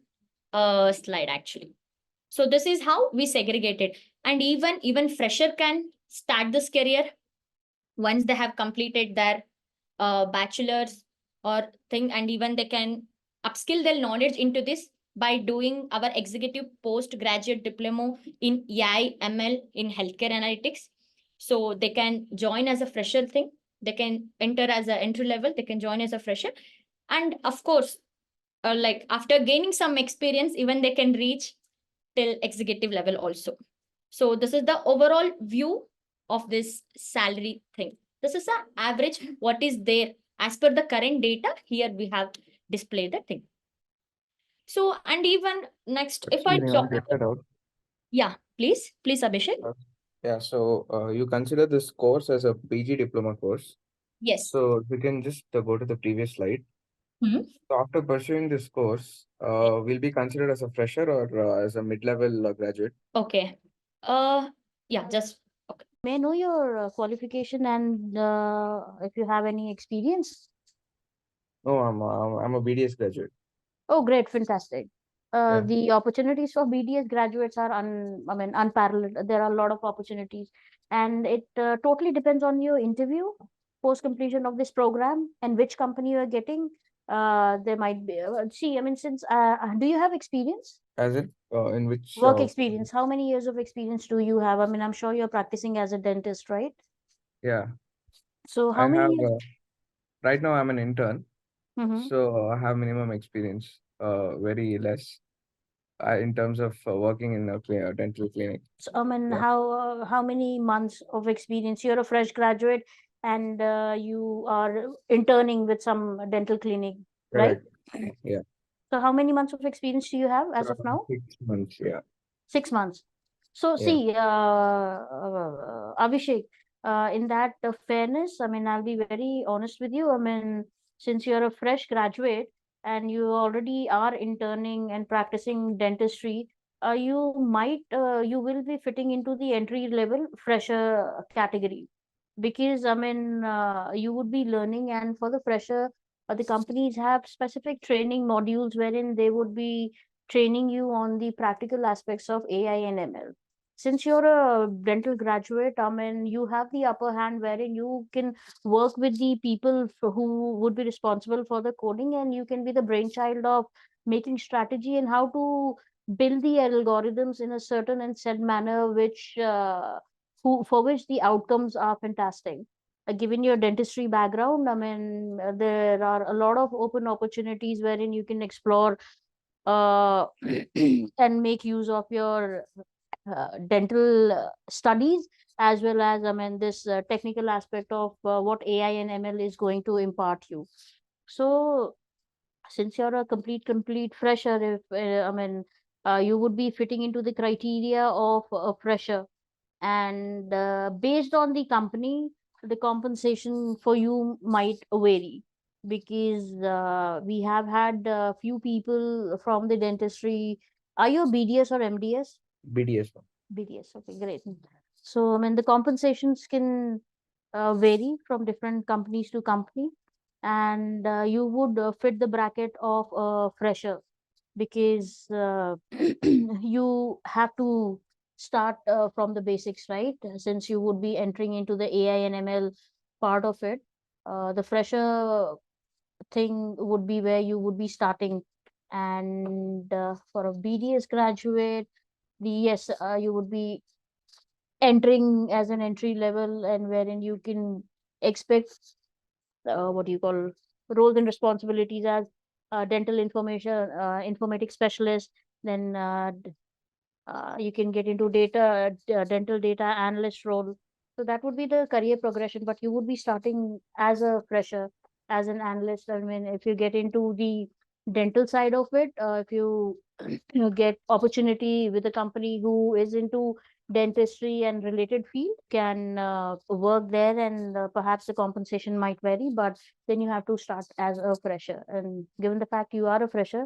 slide actually. So this is how we segregated. And even fresher can start this career once they have completed their bachelor's or thing, and even they can upskill their knowledge into this by doing our executive postgraduate diploma in AI ML in healthcare analytics. So they can join as a fresher thing. They can enter as an entry level. They can join as a fresher, and of course, like after gaining some experience, even they can reach till executive level also. So this is the overall view of this salary thing. This is an average what is there as per the current data. Here we have displayed the thing. So, and even next, if I Actually, may I talk, get that out? yeah, please, Abhishek. Yeah, so you consider this course as a PG diploma course. Yes. So we can just go to the previous slide. Hmm. So after pursuing this course, will be considered as a fresher or as a mid-level graduate? Okay. Yeah, just okay. May I know your qualification and if you have any experience? No, I'm a BDS graduate. Oh, great, fantastic. Yeah. The opportunities for BDS graduates are unparalleled. There are a lot of opportunities, and it totally depends on your interview post completion of this program and which company you are getting. There might be. See, I mean, since do you have experience? As in which? Work experience. How many years of experience do you have? I mean, I'm sure you're practicing as a dentist, right? Yeah, So, I how many have. years? Right now, I'm an intern, Mm-hmm. so I have minimum experience. Very less. In terms of working in a dental clinic. So, I mean, Yeah. how many months of experience? You're a fresh graduate and you are interning with some dental clinic, right? Correct. Yeah. So how many months of experience do you have as of now? 6 months. Yeah. 6 months. So Yeah. see, Abhishek, in that fairness, I mean, I'll be very honest with you. I mean, since you're a fresh graduate and you already are interning and practicing dentistry, you will be fitting into the entry level fresher category, because I mean, you would be learning, and for the fresher, the companies have specific training modules wherein they would be training you on the practical aspects of AI and ML. Since you're a dental graduate, I mean, you have the upper hand wherein you can work with the people who would be responsible for the coding, and you can be the brainchild of making strategy and how to build the algorithms in a certain and said manner, which for which the outcomes are fantastic. Given your dentistry background, I mean, there are a lot of open opportunities wherein you can explore uh, and make use of your dental studies, as well as, I mean, this technical aspect of what AI and ML is going to impart you. So since you're a complete fresher, if you would be fitting into the criteria of a fresher, and based on the company, the compensation for you might vary, because we have had a few people from the dentistry. Are you a BDS or MDS? BDS. BDS. Okay, great. So, I mean, the compensations can vary from different companies to company, and you would fit the bracket of a fresher, because you have to start from the basics, right? Since you would be entering into the AI and ML part of it, the fresher thing would be where you would be starting. And for a BDS graduate, yes, you would be entering as an entry level, and wherein you can expect what do you call roles and responsibilities as dental information informatics specialist. Then you can get into dental data analyst role. So that would be the career progression, but you would be starting as a fresher, as an analyst. I mean, if you get into the dental side of it, if you get opportunity with a company who is into dentistry and related field, can work there, and perhaps the compensation might vary, but then you have to start as a fresher. And given the fact you are a fresher,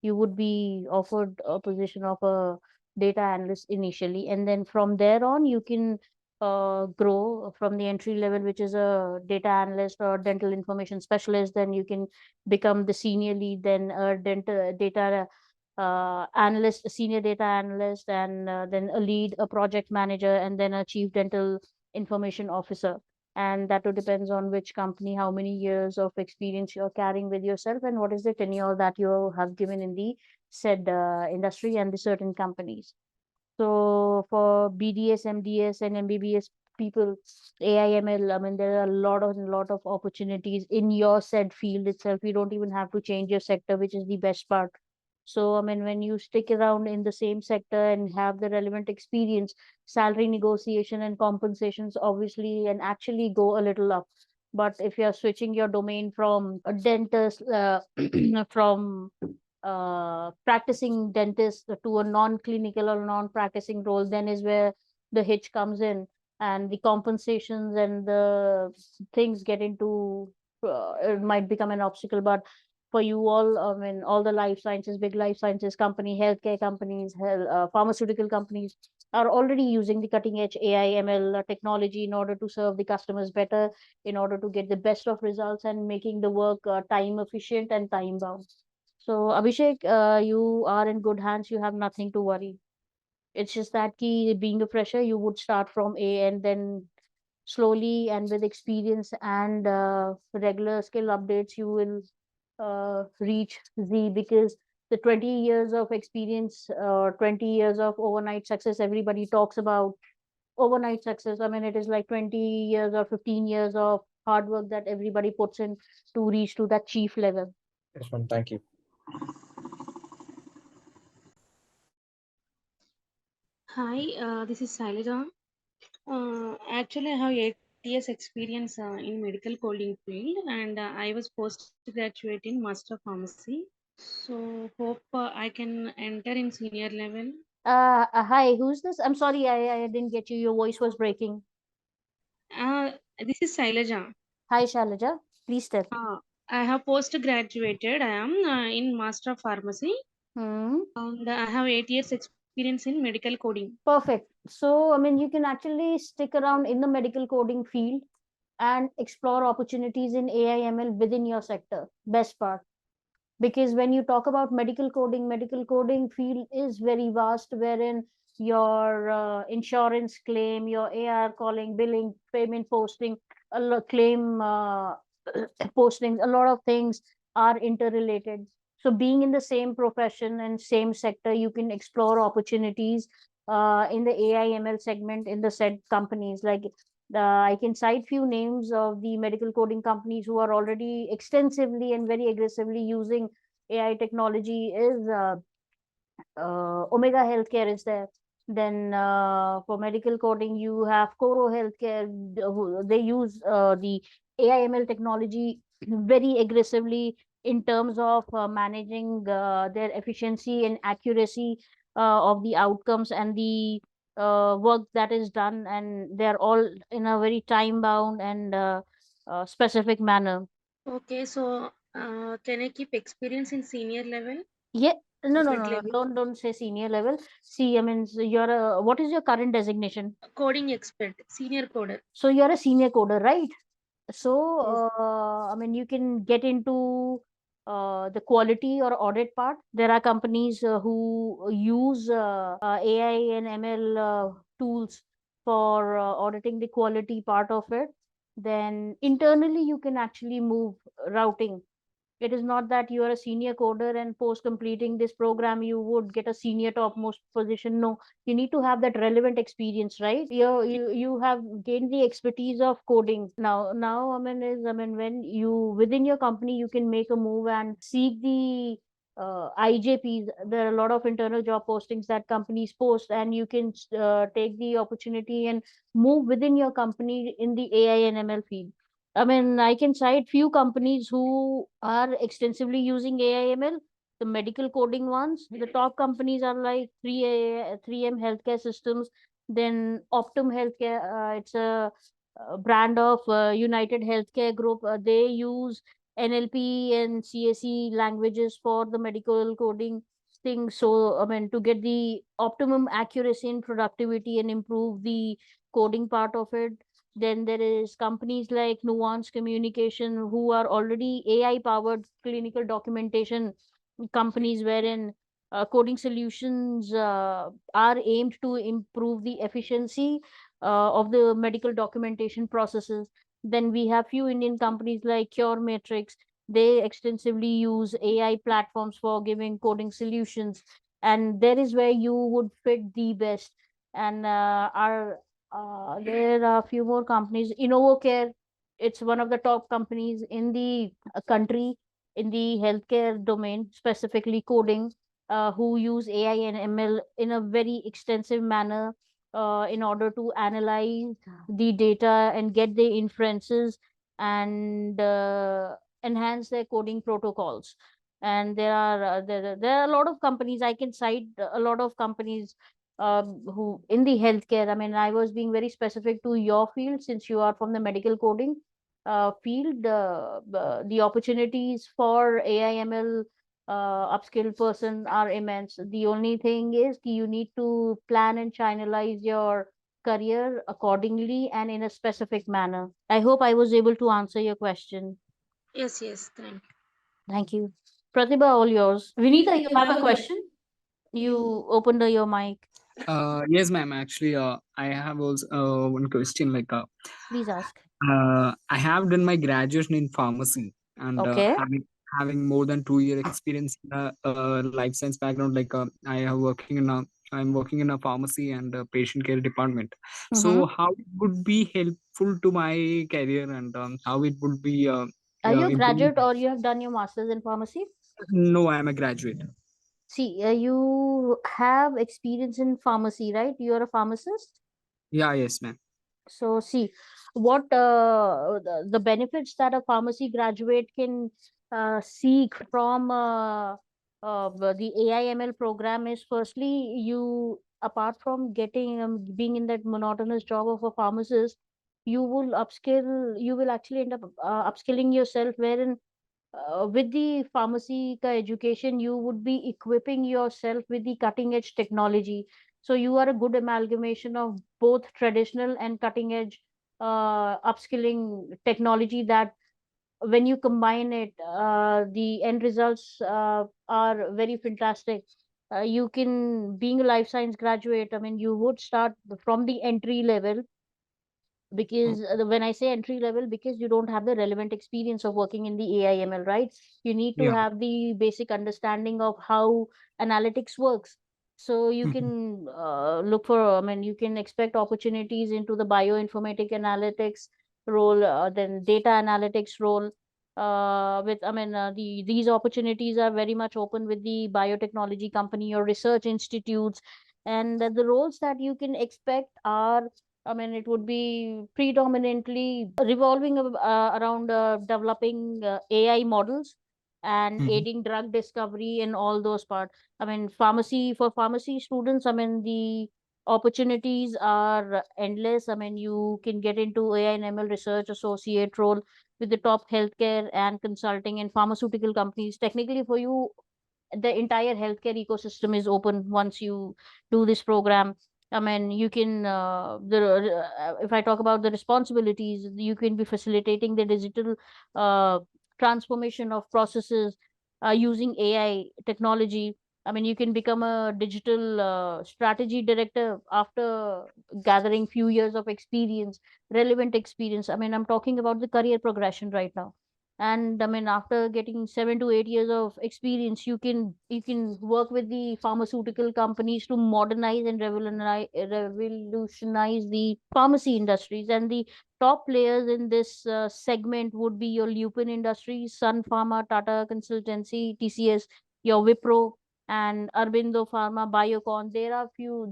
you would be offered a position of a data analyst initially, and then from there on you can grow from the entry level, which is a data analyst or dental information specialist. Then you can become the senior lead, then a dental data analyst, a senior data analyst, and then a lead, a project manager, and then a chief dental information officer. And that would depends on which company, how many years of experience you're carrying with yourself, and what is the tenure that you have given in the said industry and the certain companies. So for BDS, MDS, and MBBS people, AIML, I mean, there are a lot of opportunities in your said field itself. You don't even have to change your sector, which is the best part. So I mean, when you stick around in the same sector and have the relevant experience, salary negotiation and compensations obviously and actually go a little up. But if you're switching your domain from a dentist, from practicing dentist to a non-clinical or non-practicing role, then is where the hitch comes in, and the compensations and the things get into it might become an obstacle. But for you all, I mean, all the life sciences, big life sciences company, healthcare companies, pharmaceutical companies are already using the cutting edge AI ML technology in order to serve the customers better, in order to get the best of results and making the work time efficient and time bound. So Abhishek, you are in good hands. You have nothing to worry. It's just that key being a fresher, you would start from A, and then slowly and with experience and regular skill updates, you will reach Z, because the 20 years of experience, 20 years of overnight success, everybody talks about overnight success. I mean, it is like 20 years or 15 years of hard work that everybody puts in to reach to that chief level. Yes, ma'am. Thank you. Hi, this is Sailaja. Actually, I have 8 years experience in medical coding field, and I was postgraduate in master pharmacy. So hope I can enter in senior level. Hi, who's this? I'm sorry, I didn't get you. Your voice was breaking. This is Sailaja. Hi, Shalaja. Please tell. I have postgraduated. I am in master of pharmacy, Hmm. and I have 8 years experience in medical coding. Perfect. So, I mean, you can actually stick around in the medical coding field and explore opportunities in AI ML within your sector. Best part. Because when you talk about medical coding field is very vast, wherein your insurance claim, your AR calling, billing, payment posting, claim postings, a lot of things are interrelated. So being in the same profession and same sector, you can explore opportunities in the AI ML segment in the said companies. Like I can cite few names of the medical coding companies who are already extensively and very aggressively using AI technology. Is Omega Healthcare is there. Then for medical coding, you have Coro Healthcare. They use the AIML technology very aggressively in terms of managing their efficiency and accuracy of the outcomes and the work that is done, and they're all in a very time bound and specific manner. Okay, so can I keep experience in senior level? Yeah, no, no, Mid no, no. level? Don't say senior level. See, I mean, so you're a, what is your current designation? Coding expert, senior coder. So you're a senior coder, right? So, Yes. I mean, you can get into the quality or audit part. There are companies who use AI and ML tools for auditing the quality part of it. Then internally, you can actually move routing. It is not that you are a senior coder and post completing this program you would get a senior topmost position. No, you need to have that relevant experience, right? You have gained the expertise of coding. Now when you within your company you can make a move and seek the IJPs. There are a lot of internal job postings that companies post, and you can take the opportunity and move within your company in the AI and ML field. I mean, I can cite few companies who are extensively using AI/ML, the medical coding ones. The top companies are like 3M Healthcare Systems, then Optum Healthcare. It's a brand of United Healthcare Group. They use NLP and CSE languages for the medical coding thing. So, I mean, to get the optimum accuracy and productivity and improve the coding part of it. Then there is companies like Nuance Communication who are already AI powered clinical documentation companies wherein coding solutions are aimed to improve the efficiency of the medical documentation processes. Then we have few Indian companies like Cure Matrix. They extensively use AI platforms for giving coding solutions, and there is where you would fit the best. And our there are a few more companies. InnovoCare, it's one of the top companies in the country in the healthcare domain, specifically coding, who use AI and ML in a very extensive manner in order to analyze the data and get the inferences and enhance their coding protocols. And there are a lot of companies. I can cite a lot of companies who in the healthcare. I mean, I was being very specific to your field since you are from the medical coding field. The opportunities for AI/ML upskilled person are immense. The only thing is you need to plan and channelize your career accordingly and in a specific manner. I hope I was able to answer your question. Yes, yes, thank you. Thank you. Pratibha, all yours. Vinita, you have a question? You opened your mic. Yes, ma'am. Actually, I have also one question. Please ask. I have done my graduation in pharmacy, and Okay. having more than 2 year experience in a life science background. I'm working in a pharmacy and a patient care department. So, how it would be helpful to my career, and how it would be Are you a improving? graduate or you have done your master's in pharmacy? No, I'm a graduate. See, you have experience in pharmacy, right? You are a pharmacist. Yeah, yes, ma'am. So, see, what the benefits that a pharmacy graduate can seek from the AI/ML program is, firstly, you, apart from getting being in that monotonous job of a pharmacist, you will actually end up upskilling yourself, wherein with the pharmacy ka education, you would be equipping yourself with the cutting edge technology. So you are a good amalgamation of both traditional and cutting edge upskilling technology that when you combine it, the end results are very fantastic. You can, being a life science graduate, I mean, you would start from the entry level, because when I say entry level, because you don't have the relevant experience of working in the AI/ML, right? You need to Yeah. have the basic understanding of how analytics works. So you can look for, I mean, you can expect opportunities into the bioinformatic analytics role, then data analytics role. With I mean, these opportunities are very much open with the biotechnology company or research institutes, and the roles that you can expect are, I mean, it would be predominantly revolving around developing AI models and Mhm. aiding drug discovery and all those parts. I mean, for pharmacy students, I mean, the opportunities are endless. I mean, you can get into AI and ML research associate role with the top healthcare and consulting and pharmaceutical companies. Technically, for you, the entire healthcare ecosystem is open once you do this program. I mean, you can if I talk about the responsibilities, you can be facilitating the digital uh, transformation of processes using AI technology. I mean, you can become a digital strategy director after gathering few years of experience, relevant experience. I mean, I'm talking about the career progression right now. And I mean, after getting 7 to 8 years of experience, you can work with the pharmaceutical companies to modernize and revolutionize the pharmacy industries. And the top players in this segment would be your Lupin Industries, Sun Pharma, Tata Consultancy, TCS, your Wipro, and Arbindo Pharma, Biocon.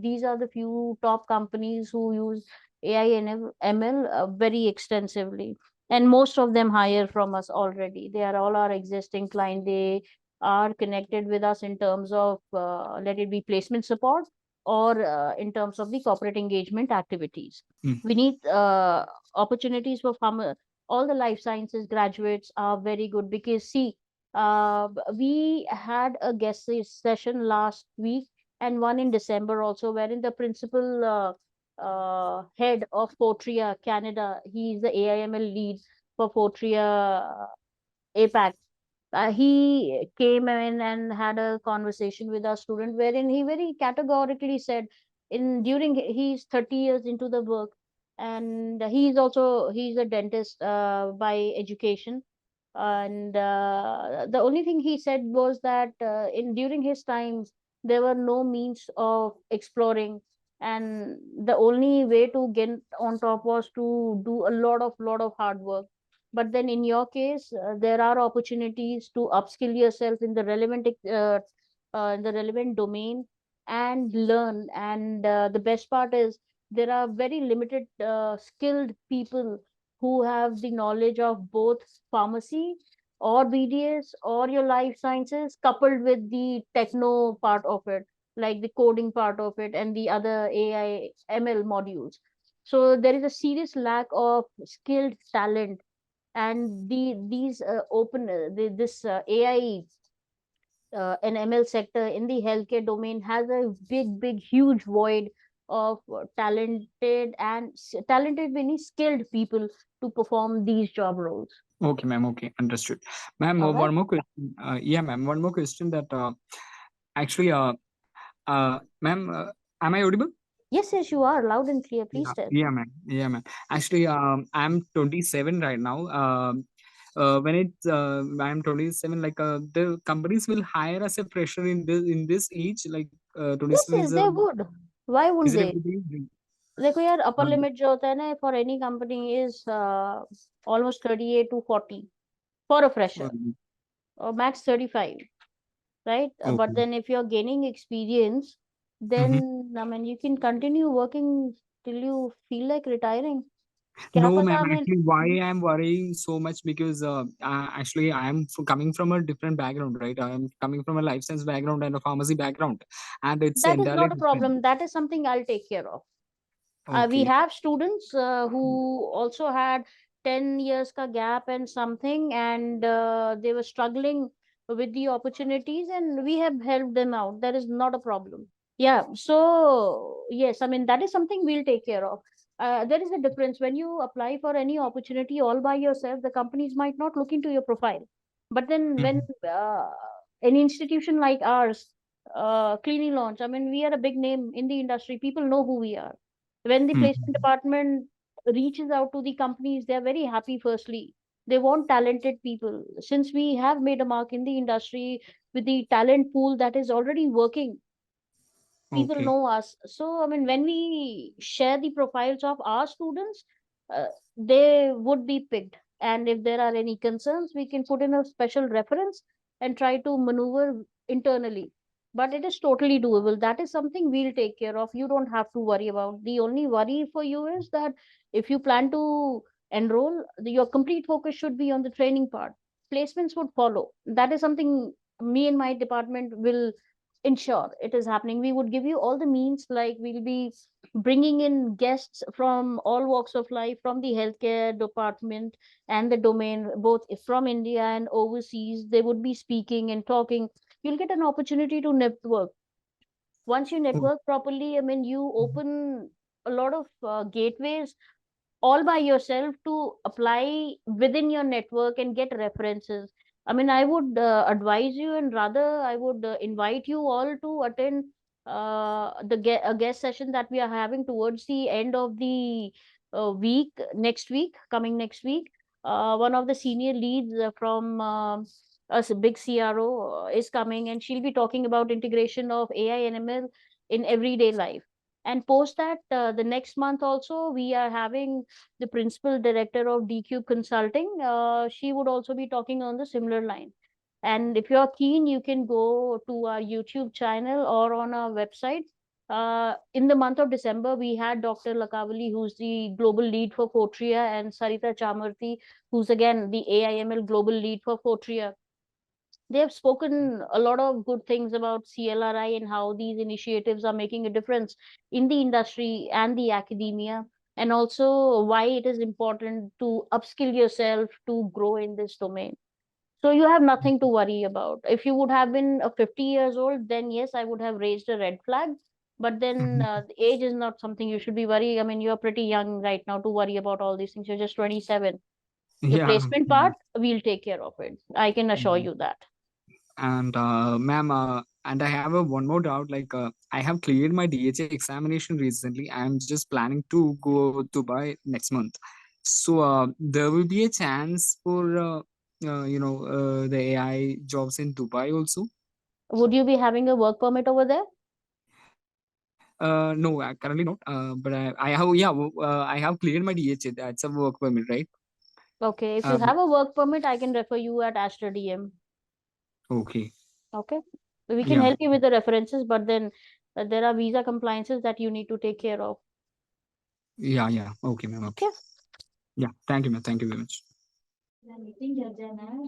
These are the few top companies who use AI and ML very extensively, and most of them hire from us already. They are all our existing client. They are connected with us in terms of let it be placement support, or in terms of the corporate engagement activities. Mm. We need opportunities for farmer. All the life sciences graduates are very good, because see, we had a session last week, and one in December also, wherein the principal head of Fortria Canada, he is the AIML lead for Fortria APAC. He came in and had a conversation with our student, wherein he very categorically said, in during he's 30 years into the work, and he's a dentist by education. And the only thing he said was that in during his times there were no means of exploring, and the only way to get on top was to do a lot of hard work. But then in your case, there are opportunities to upskill yourself in the relevant domain and learn. And the best part is, there are very limited skilled people who have the knowledge of both pharmacy or BDS or your life sciences, coupled with the techno part of it, like the coding part of it and the other AI ML modules. So there is a serious lack of skilled talent, and these this AI and ML sector in the healthcare domain has a big huge void of talented, many skilled people to perform these job roles. Okay, ma'am. Okay, understood. Ma'am, All right. one more question. Yeah, ma'am. One more question that actually, ma'am, am I audible? Yes, you are loud and clear. Please Yeah, tell. yeah, man. Yeah, man. Actually, I'm 27 right now. When I'm 27, like the companies will hire as a fresher in this age, like Yes, 27 is a they would. Why is wouldn't it a they? good age? देखो यार, upper Uh, limit जो होता है ना for any company is almost 38 to 40 for a fresher, um, or max 35, right? But okay. then if you're gaining experience, then Mm-hmm. I mean you can continue working till you feel like retiring. क्या No, पता, ma'am. I mean, Actually, why I'm worrying so much because actually coming from a different background, right? I'm coming from a life science background and a pharmacy background, and it's that is entirely not a different. problem. That is something I'll take care of. We Okay. have students who also had 10 years ka gap and something, and they were struggling with the opportunities, and we have helped them out. That is not a problem. Yeah, so yes, I mean, that is something we'll take care of. There is a difference when you apply for any opportunity all by yourself. The companies might not look into your profile, but then when Mhm. an institution like ours, CliniLaunch, I mean, we are a big name in the industry. People know who we are. When the placement Mhm. department reaches out to the companies, they're very happy. Firstly, they want talented people. Since we have made a mark in the industry with the talent pool that is already working, people Okay. know us. So I mean, when we share the profiles of our students, uh, they would be picked, and if there are any concerns, we can put in a special reference and try to maneuver internally. But it is totally doable. That is something we'll take care of. You don't have to worry about. The only worry for you is that if you plan to enroll, your complete focus should be on the training part. Placements would follow. That is something me and my department will ensure it is happening. We would give you all the means, like we'll be bringing in guests from all walks of life, from the healthcare department and the domain, both from India and overseas. They would be speaking and talking. You'll get an opportunity to network. Once you Oh, network properly, I mean, you open a lot of gateways all by yourself to apply within your network and get references. I mean, I would advise you, and rather I would invite you all to attend a guest session that we are having towards the end of the week, next week, coming next week. one of the senior leads from a big CRO is coming, and she'll be talking about integration of AI and ML in everyday life. And post that, the next month also, we are having the principal director of DQ Consulting. She would also be talking on the similar line. And if you're keen, you can go to our YouTube channel or on our website. In the month of December, we had Dr. Lakavali, who's the global lead for Fortria, and Sarita Chamarthi, who's again the AIML global lead for Fortria. They have spoken a lot of good things about CLRI and how these initiatives are making a difference in the industry and the academia, and also why it is important to upskill yourself to grow in this domain. So you have nothing to worry about. If you would have been 50 years old, then yes, I would have raised a red flag. But then the age is not something you should be worried. I mean, you're pretty young right now to worry about all these things. You're just 27. The Yeah. placement part, we'll take care of it. I can assure Mm. you that. And ma'am, and I have a one more doubt. Like, I have cleared my DHA examination recently. I'm just planning to go to Dubai next month. So there will be a chance for the AI jobs in Dubai also. Would you be having a work permit over there? No, currently not. But I have, yeah, I have cleared my DHA. That's a work permit, right? Okay, if you Um, have a work permit, I can refer you at Astra DM. okay. Okay, we can Yeah. help you with the references, but then there are visa compliances that you need to take care of. Yeah. Yeah. Okay, ma'am. Okay. Okay. Yeah. Thank you, ma'am. Thank you very much.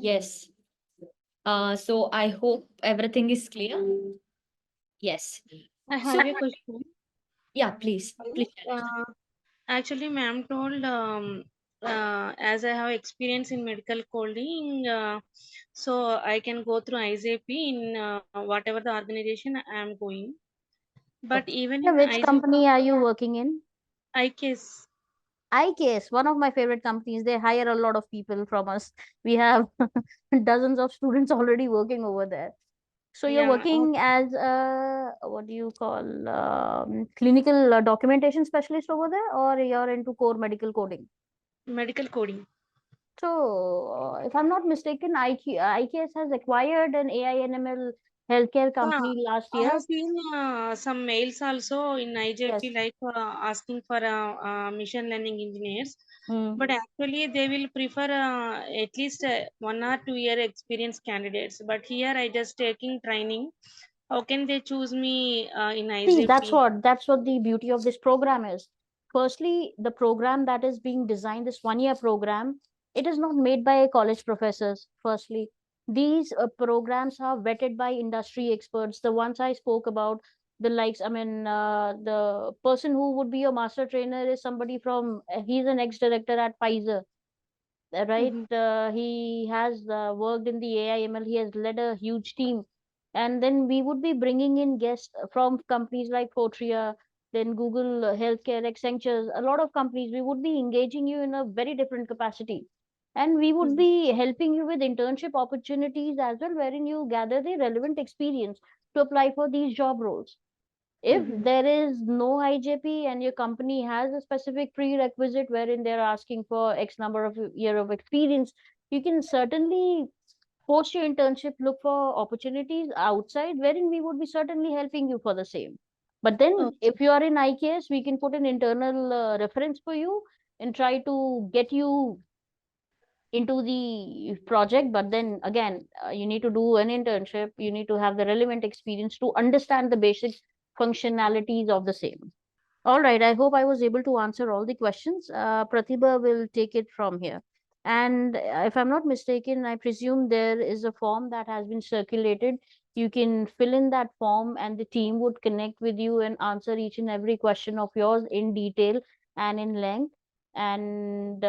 Yes. So I hope everything is clear. Yes. I So have a question. yeah, please, please. Uh, Actually, ma'am told as I have experience in medical coding, so I can go through IJP in whatever the organization I am going. But Okay. even Yeah, in which IJP, company are you working in? ICAS, IKS, one of my favorite companies. They hire a lot of people from us. We have dozens of students already working over there. So you're yeah, working as a, what do you call, clinical documentation specialist over there, or you're into core medical coding? medical coding. So, if I'm not mistaken, IKS has acquired an AI and ML healthcare Yeah, company last I year. have seen some mails also in Yes. IJP like asking for machine learning engineers. Mm. But actually, they will prefer at least 1 or 2 year experience candidates. But here, I just taking training. How can they choose me in See, that's IJP? what the beauty of this program is. Firstly, the program that is being designed, this 1 year program, it is not made by college professors. Firstly, these programs are vetted by industry experts. The ones I spoke about, the likes, I mean, the person who would be your master trainer is somebody from, he's an ex-director at Pfizer, right? Mm-hmm. He has worked in the AIML. He has led a huge team. And then we would be bringing in guests from companies like Fortria, then Google Healthcare, Accenture, a lot of companies. We would be engaging you in a very different capacity. And we would Mm-hmm. be helping you with internship opportunities as well, wherein you gather the relevant experience to apply for these job roles. If Mm-hmm. there is no IJP and your company has a specific prerequisite wherein they're asking for X number of year of experience, you can certainly post your internship, look for opportunities outside wherein we would be certainly helping you for the same. But then Okay. if you are in IKS, we can put an internal reference for you and try to get you into the project. But then again, you need to do an internship, you need to have the relevant experience to understand the basic functionalities of the same. All right, I hope I was able to answer all the questions. Pratibha will take it from here. And if I'm not mistaken, I presume there is a form that has been circulated. You can fill in that form, and the team would connect with you and answer each and every question of yours in detail and in length. And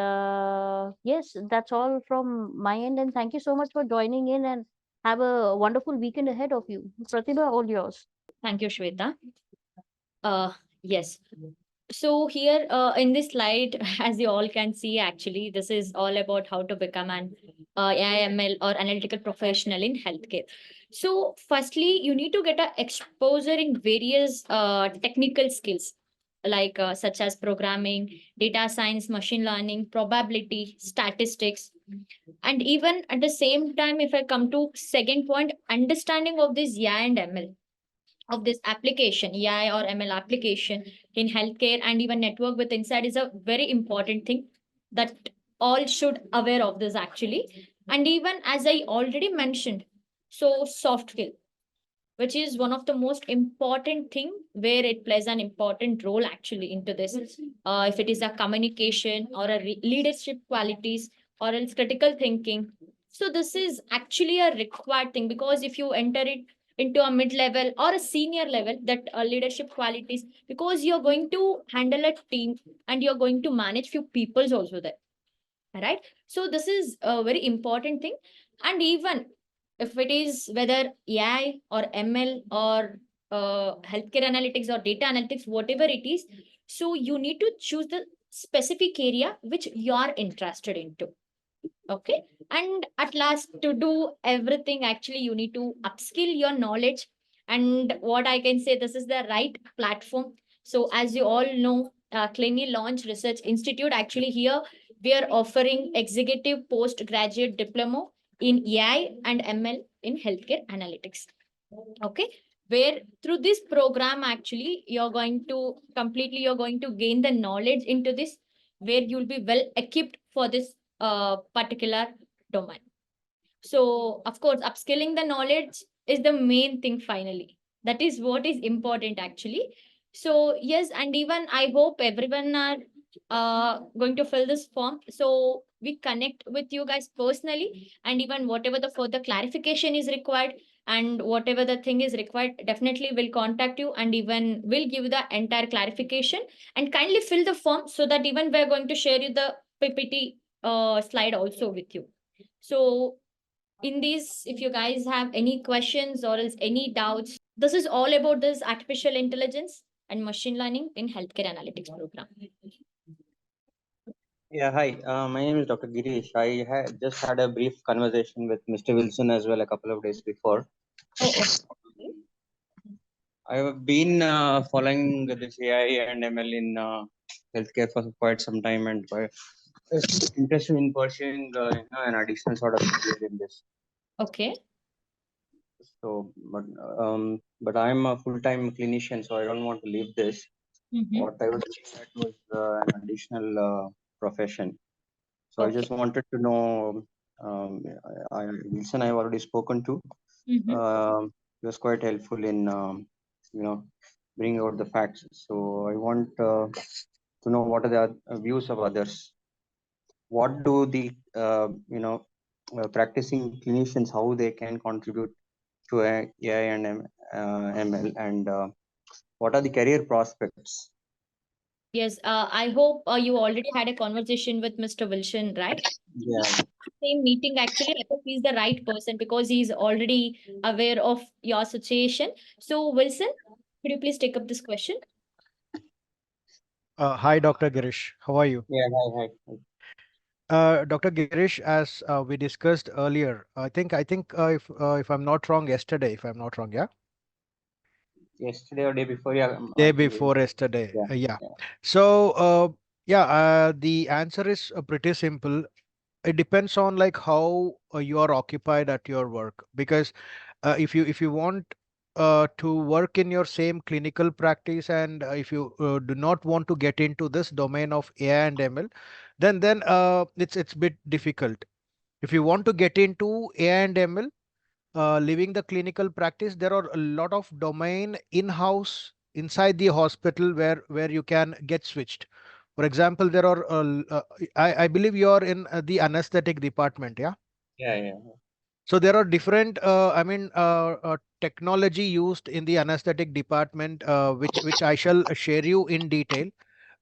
yes, that's all from my end. And thank you so much for joining in, and have a wonderful weekend ahead of you. Pratibha, all yours. Thank you, Shweta. Yes. So here in this slide, as you all can see, actually, this is all about how to become an AIML or analytical professional in healthcare. So firstly, you need to get a exposure in various technical skills, like such as programming, data science, machine learning, probability, statistics. And even at the same time, if I come to second point, understanding of this AI and ML, of this application, AI or ML application in healthcare and even network with insight is a very important thing that all should aware of this actually. And even as I already mentioned, so soft skill, which is one of the most important thing where it plays an important role actually into this, if it is a communication or a leadership qualities or else critical thinking. So this is actually a required thing, because if you enter it into a mid level or a senior level, that leadership qualities, because you're going to handle a team and you're going to manage few peoples also there, right? So this is a very important thing. And even if it is whether AI or ML or healthcare analytics or data analytics, whatever it is, so you need to choose the specific area which you are interested into. Okay. And at last, to do everything, actually, you need to upskill your knowledge. And what I can say, this is the right platform. So, as you all know, CliniLaunch Research Institute, actually, here we are offering executive postgraduate diploma in AI and ML in healthcare analytics. Okay. Where through this program, actually, you're going to gain the knowledge into this, where you'll be well equipped for this particular domain. So, of course, upskilling the knowledge is the main thing finally. That is what is important actually. So, yes, and even I hope everyone are going to fill this form. So, we connect with you guys personally, and even whatever the further clarification is required and whatever the thing is required, definitely will contact you and even will give you the entire clarification. And kindly fill the form so that even we're going to share you the PPT slide also with you. So in these, if you guys have any questions or else any doubts, this is all about this artificial intelligence and machine learning in healthcare analytics program. Yeah, hi. My name is Dr. Girish. I had just had a brief conversation with Mr. Wilson as well a couple of days before. Oh, okay. I have been following this AI and ML in healthcare for quite some time, and quite interested in pursuing an additional sort of career in this. Okay. So, but I'm a full-time clinician, so I don't want to leave this. Mm-hmm. What I was looking at was an additional profession. So I Okay. just wanted to know, Wilson, I've already spoken to. Mm-hmm. He was quite helpful in, bringing out the facts. So I want to know what are the views of others. What do the, practicing clinicians, how they can contribute to AI and ML, and what are the career prospects? Yes, I hope you already had a conversation with Mr. Wilson, right? Yeah. Same meeting, actually, I hope he's the right person because he's already aware of your situation. So, Wilson, could you please take up this question? Hi, Dr. Girish. How are you? Yeah, hi, hi. Dr. Girish, as we discussed earlier, I think if I'm not wrong, yesterday, if I'm not wrong, yeah, Yesterday or day before, yeah. day before yesterday, Yeah, yeah. yeah. So, the answer is pretty simple. It depends on like how you are occupied at your work, because if you want to work in your same clinical practice, and if you do not want to get into this domain of AI and ML, then it's bit difficult. If you want to get into AI and ML, leaving the clinical practice, there are a lot of domain in-house inside the hospital where you can get switched. For example, there are I believe you are in the anesthetic department, yeah. Yeah, yeah. So there are different, technology used in the anesthetic department, which I shall share you in detail.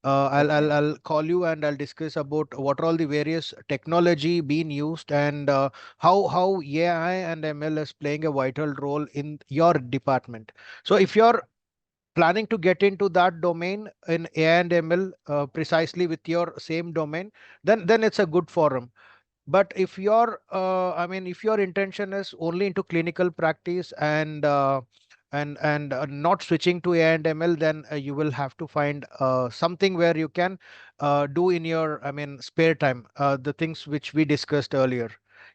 Okay. I'll call you and I'll discuss about what are all the various technology being used, and how AI and ML is playing a vital role in your department. So if you're planning to get into that domain in AI and ML, precisely with your same domain, then it's a good forum. But if your I mean, if your intention is only into clinical practice, and and not switching to AI and ML, then you will have to find something where you can do in your, I mean, spare time, the things which we discussed earlier.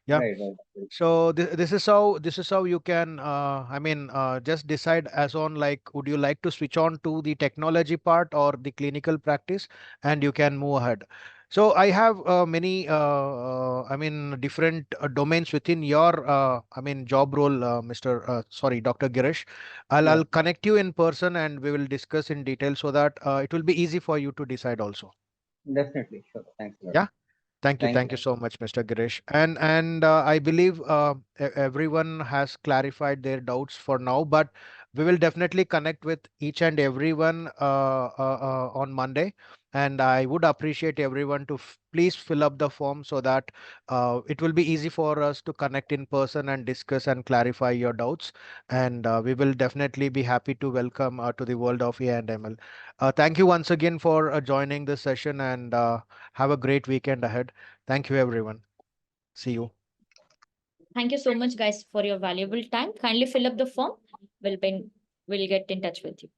Yeah. Right, right. So this is how you can I mean just decide as on like, would you like to switch on to the technology part or the clinical practice, and you can move ahead. So I have many I mean different domains within your I mean job role, Mr. Sorry, Dr. Girish. I'll Yeah, connect you in person and we will discuss in detail so that it will be easy for you to decide also. definitely. Sure. Thanks a lot. Yeah. Thank you. Thank Thank you. you so much, Mr. Girish. And I believe everyone has clarified their doubts for now, but we will definitely connect with each and everyone on Monday. And I would appreciate everyone to please fill up the form so that it will be easy for us to connect in person and discuss and clarify your doubts. And we will definitely be happy to welcome to the world of AI and ML. Thank you once again for joining this session, and have a great weekend ahead. Thank you, everyone. See you. Thank you so much, guys, for your valuable time. Kindly fill up the form. We'll get in touch with you.